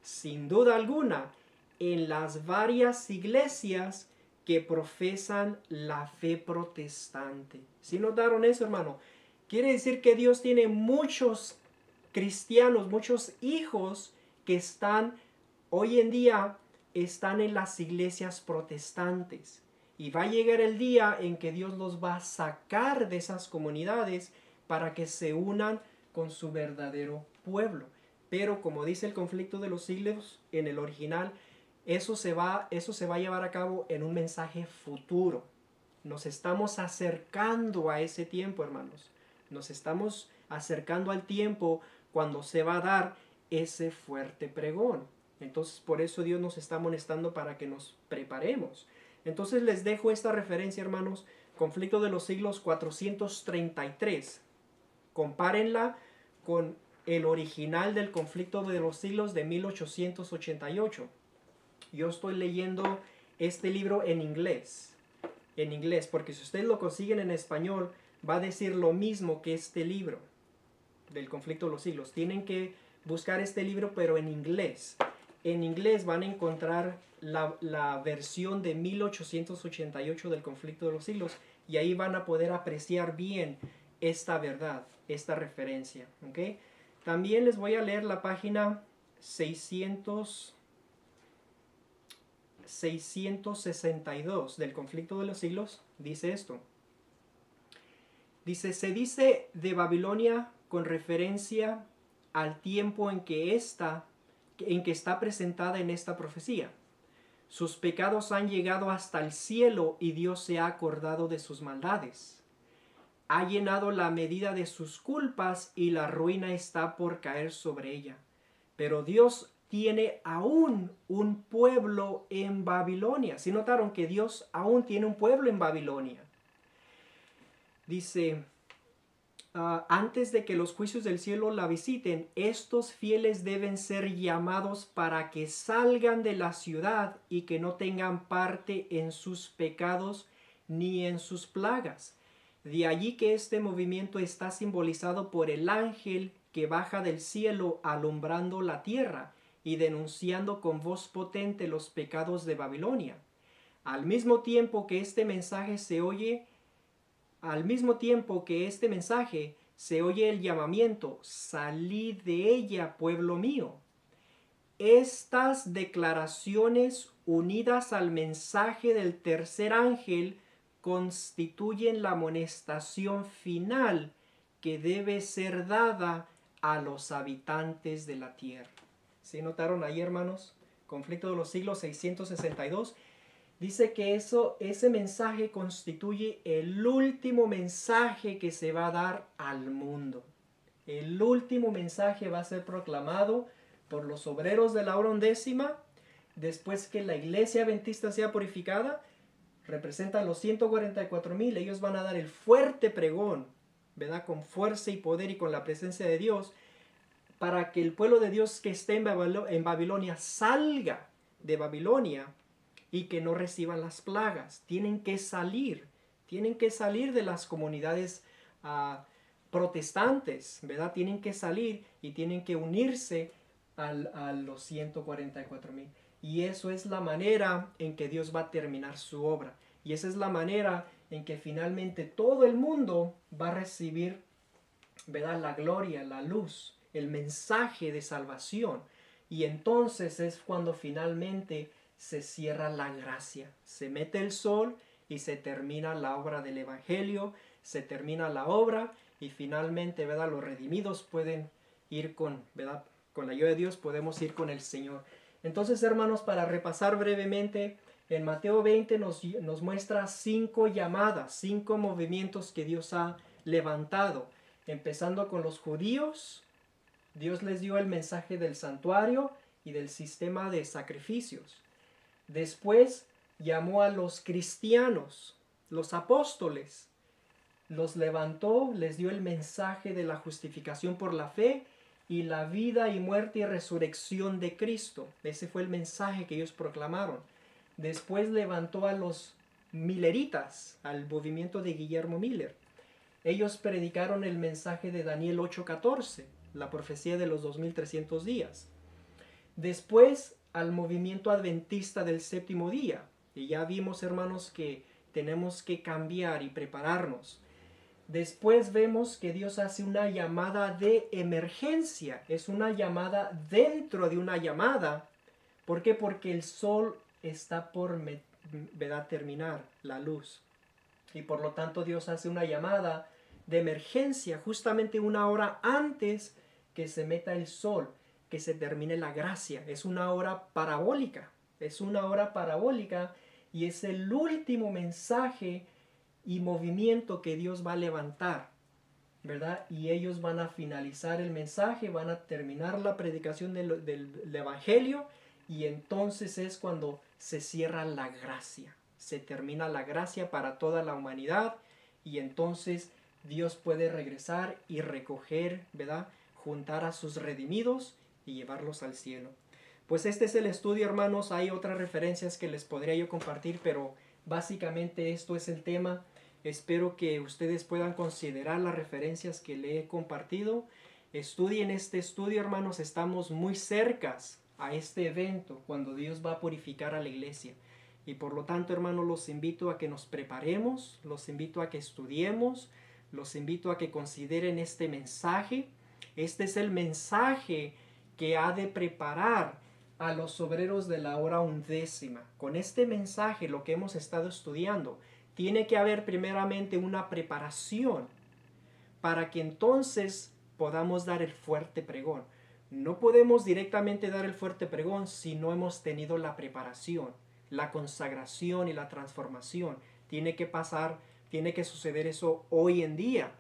[SPEAKER 1] Sin duda alguna, en las varias iglesias que profesan la fe protestante. ¿Sí notaron eso, hermano? Quiere decir que Dios tiene muchos cristianos, muchos hijos que hoy en día están en las iglesias protestantes. Y va a llegar el día en que Dios los va a sacar de esas comunidades para que se unan con su verdadero pueblo. pero como dice el conflicto de los siglos en el original, eso se va a llevar a cabo en un mensaje futuro. Nos estamos acercando a ese tiempo, hermanos. Nos estamos acercando al tiempo cuando se va a dar ese fuerte pregón. Entonces, por eso Dios nos está amonestando para que nos preparemos. Entonces les dejo esta referencia, hermanos, conflicto de los siglos 433. Compárenla con el original del conflicto de los siglos de 1888. Yo estoy leyendo este libro en inglés, porque si ustedes lo consiguen en español, va a decir lo mismo que este libro del conflicto de los siglos. Tienen que buscar este libro, pero en inglés. En inglés van a encontrar la versión de 1888 del conflicto de los siglos, y ahí van a poder apreciar bien esta verdad, esta referencia. ¿Okay? También les voy a leer la página 662 del conflicto de los siglos. Dice esto. Dice, se dice de Babilonia con referencia al tiempo en que está presentada en esta profecía. Sus pecados han llegado hasta el cielo y Dios se ha acordado de sus maldades. Ha llenado la medida de sus culpas y la ruina está por caer sobre ella. Pero Dios tiene aún un pueblo en Babilonia. ¿Sí notaron que Dios aún tiene un pueblo en Babilonia? Dice, antes de que los juicios del cielo la visiten, estos fieles deben ser llamados para que salgan de la ciudad y que no tengan parte en sus pecados ni en sus plagas. De allí que este movimiento está simbolizado por el ángel que baja del cielo alumbrando la tierra y denunciando con voz potente los pecados de Babilonia. Al mismo tiempo que este mensaje se oye el llamamiento, salid de ella, pueblo mío. Estas declaraciones, unidas al mensaje del tercer ángel, constituyen la amonestación final que debe ser dada a los habitantes de la tierra. ¿Sí notaron ahí, hermanos? Conflicto de los siglos 662. Dice que ese mensaje constituye el último mensaje que se va a dar al mundo. El último mensaje va a ser proclamado por los obreros de la hora undécima, después que la iglesia adventista sea purificada. Representan los 144,000. Ellos van a dar el fuerte pregón, ¿verdad? Con fuerza y poder y con la presencia de Dios, para que el pueblo de Dios que esté en Babilonia salga de Babilonia y que no reciban las plagas. Tienen que salir de las comunidades protestantes, ¿verdad? Tienen que salir y tienen que unirse a los 144,000. Y eso es la manera en que Dios va a terminar su obra. Y esa es la manera en que finalmente todo el mundo va a recibir, ¿verdad?, la gloria, la luz, el mensaje de salvación. Y entonces es cuando finalmente se cierra la gracia. Se mete el sol y se termina la obra del Evangelio, se termina la obra y finalmente, ¿verdad?, los redimidos pueden ir ¿verdad?, con la ayuda de Dios podemos ir con el Señor. Entonces, hermanos, para repasar brevemente, en Mateo 20 nos muestra 5 llamadas, 5 movimientos que Dios ha levantado. Empezando con los judíos, Dios les dio el mensaje del santuario y del sistema de sacrificios. Después llamó a los cristianos, los apóstoles, los levantó, les dio el mensaje de la justificación por la fe y la vida y muerte y resurrección de Cristo. Ese fue el mensaje que ellos proclamaron. Después levantó a los milleritas, al movimiento de Guillermo Miller. Ellos predicaron el mensaje de Daniel 8:14, la profecía de los 2300 días. Después al movimiento adventista del séptimo día. Y ya vimos, hermanos, que tenemos que cambiar y prepararnos. Después vemos que Dios hace una llamada de emergencia. Es una llamada dentro de una llamada. ¿Por qué? Porque el sol está por terminar, la luz. Y por lo tanto Dios hace una llamada de emergencia justamente una hora antes que se meta el sol. que se termine la gracia. Es una hora parabólica. Es una hora parabólica y es el último mensaje y movimiento que Dios va a levantar, ¿verdad? Y ellos van a finalizar el mensaje, van a terminar la predicación del Evangelio, y entonces es cuando se cierra la gracia. Se termina la gracia para toda la humanidad, y entonces Dios puede regresar y recoger, ¿verdad? Juntar a sus redimidos y llevarlos al cielo. Pues este es el estudio, hermanos. Hay otras referencias que les podría yo compartir, pero básicamente esto es el tema. Espero que ustedes puedan considerar las referencias que le he compartido. Estudien este estudio, hermanos. Estamos muy cercas a este evento cuando Dios va a purificar a la iglesia. Y por lo tanto, hermanos, los invito a que nos preparemos, los invito a que estudiemos, los invito a que consideren este mensaje. Este es el mensaje que ha de preparar a los obreros de la hora undécima. Con este mensaje, lo que hemos estado estudiando, tiene que haber primeramente una preparación para que entonces podamos dar el fuerte pregón. No podemos directamente dar el fuerte pregón si no hemos tenido la preparación, la consagración y la transformación. Tiene que pasar, tiene que suceder eso hoy en día.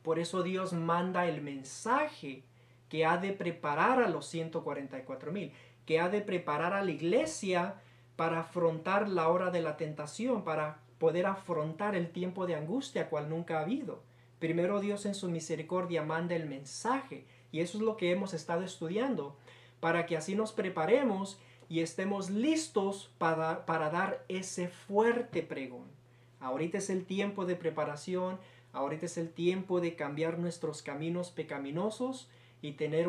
[SPEAKER 1] Por eso Dios manda el mensaje que ha de preparar a los 144,000, que ha de preparar a la iglesia para afrontar la hora de la tentación, para poder afrontar el tiempo de angustia cual nunca ha habido. Primero Dios en su misericordia manda el mensaje, y eso es lo que hemos estado estudiando, para que así nos preparemos y estemos listos para dar ese fuerte pregón. Ahorita es el tiempo de preparación, ahorita es el tiempo de cambiar nuestros caminos pecaminosos y tener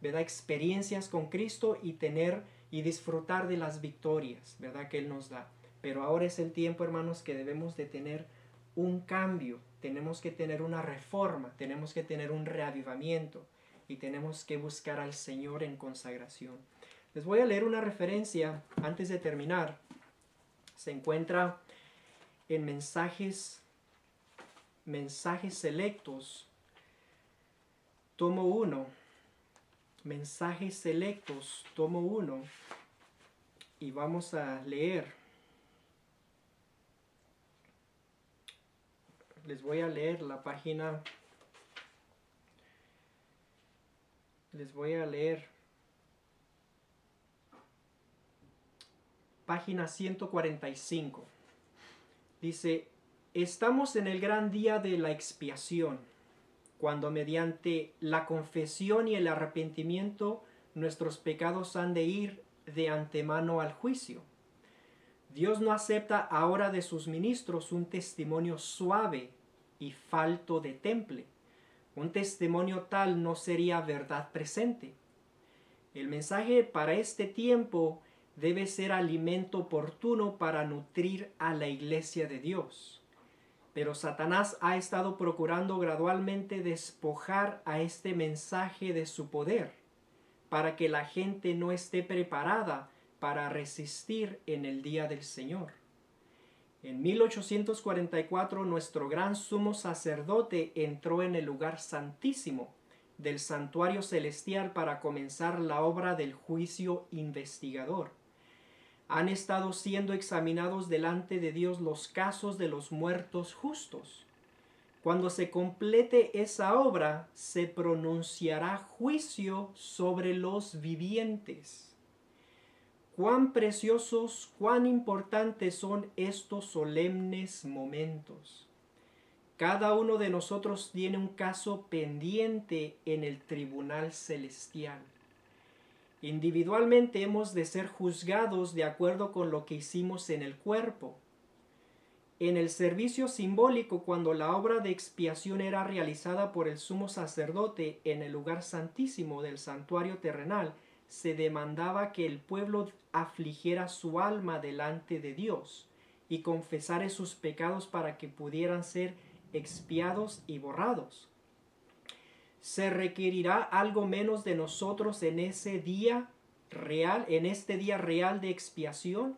[SPEAKER 1] ¿verdad?, experiencias con Cristo y disfrutar de las victorias, ¿verdad?, que Él nos da. Pero ahora es el tiempo, hermanos, que debemos de tener un cambio, tenemos que tener una reforma, tenemos que tener un reavivamiento y tenemos que buscar al Señor en consagración. Les voy a leer una referencia antes de terminar. Se encuentra en Mensajes Selectos, tomo 1, Mensajes Selectos, tomo 1, y vamos a leer. Les voy a leer la página. Les voy a leer página 145. Dice: estamos en el gran día de la expiación, cuando mediante la confesión y el arrepentimiento nuestros pecados han de ir de antemano al juicio. Dios no acepta ahora de sus ministros un testimonio suave y falto de temple. Un testimonio tal no sería verdad presente. El mensaje para este tiempo debe ser alimento oportuno para nutrir a la iglesia de Dios. Pero Satanás ha estado procurando gradualmente despojar a este mensaje de su poder, para que la gente no esté preparada para resistir en el día del Señor. En 1844 nuestro gran sumo sacerdote entró en el lugar santísimo del santuario celestial para comenzar la obra del juicio investigador. Han estado siendo examinados delante de Dios los casos de los muertos justos. Cuando se complete esa obra, se pronunciará juicio sobre los vivientes. Cuán preciosos, cuán importantes son estos solemnes momentos. Cada uno de nosotros tiene un caso pendiente en el tribunal celestial. Individualmente hemos de ser juzgados de acuerdo con lo que hicimos en el cuerpo. En el servicio simbólico, cuando la obra de expiación era realizada por el sumo sacerdote en el lugar santísimo del santuario terrenal, se demandaba que el pueblo afligiera su alma delante de Dios y confesara sus pecados para que pudieran ser expiados y borrados. Se requerirá algo menos de nosotros en ese día real, en este día real de expiación,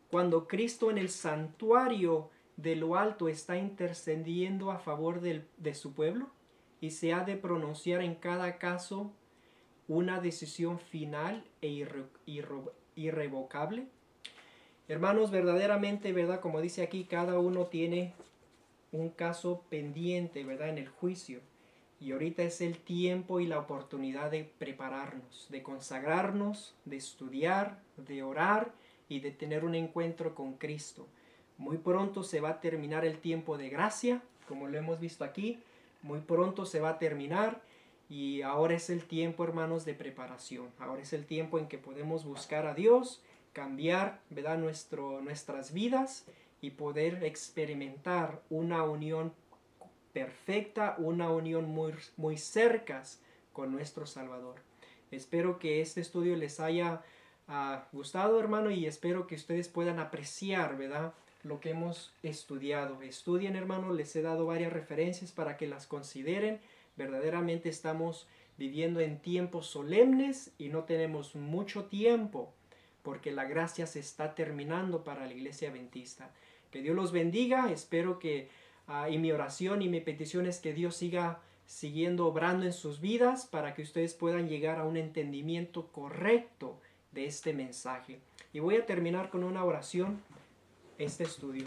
[SPEAKER 1] cuando Cristo en el santuario de lo alto está intercediendo a favor de su pueblo, y se ha de pronunciar en cada caso una decisión final e irrevocable. Hermanos, verdaderamente, ¿verdad? Como dice aquí, cada uno tiene un caso pendiente, ¿verdad? En el juicio. Y ahorita es el tiempo y la oportunidad de prepararnos, de consagrarnos, de estudiar, de orar y de tener un encuentro con Cristo. Muy pronto se va a terminar el tiempo de gracia, como lo hemos visto aquí. Muy pronto se va a terminar y ahora es el tiempo, hermanos, de preparación. Ahora es el tiempo en que podemos buscar a Dios, cambiar, ¿verdad? Nuestras vidas y poder experimentar una unión perfecta, una unión muy cerca con nuestro Salvador. Espero que este estudio les haya gustado, hermano, y espero que ustedes puedan apreciar, ¿verdad?, lo que hemos estudiado. Estudien, hermano, les he dado varias referencias para que las consideren. Verdaderamente estamos viviendo en tiempos solemnes y no tenemos mucho tiempo porque la gracia se está terminando para la iglesia adventista. Que Dios los bendiga. Espero que y mi oración y mi petición es que Dios siga siguiendo obrando en sus vidas para que ustedes puedan llegar a un entendimiento correcto de este mensaje. Y voy a terminar con una oración este estudio.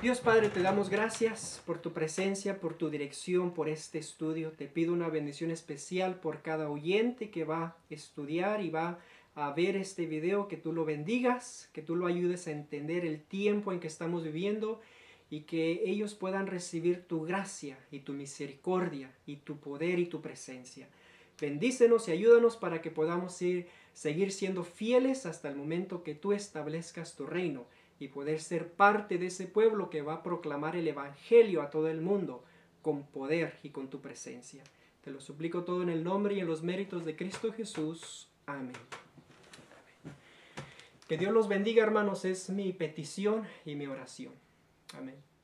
[SPEAKER 1] Dios Padre, te damos gracias por tu presencia, por tu dirección, por este estudio. Te pido una bendición especial por cada oyente que va a estudiar y va a ver este video, que tú lo bendigas, que tú lo ayudes a entender el tiempo en que estamos viviendo y que ellos puedan recibir tu gracia y tu misericordia y tu poder y tu presencia. Bendícenos y ayúdanos para que podamos seguir siendo fieles hasta el momento que tú establezcas tu reino y poder ser parte de ese pueblo que va a proclamar el evangelio a todo el mundo con poder y con tu presencia. Te lo suplico todo en el nombre y en los méritos de Cristo Jesús. Amén. Que Dios los bendiga, hermanos, es mi petición y mi oración. Amén.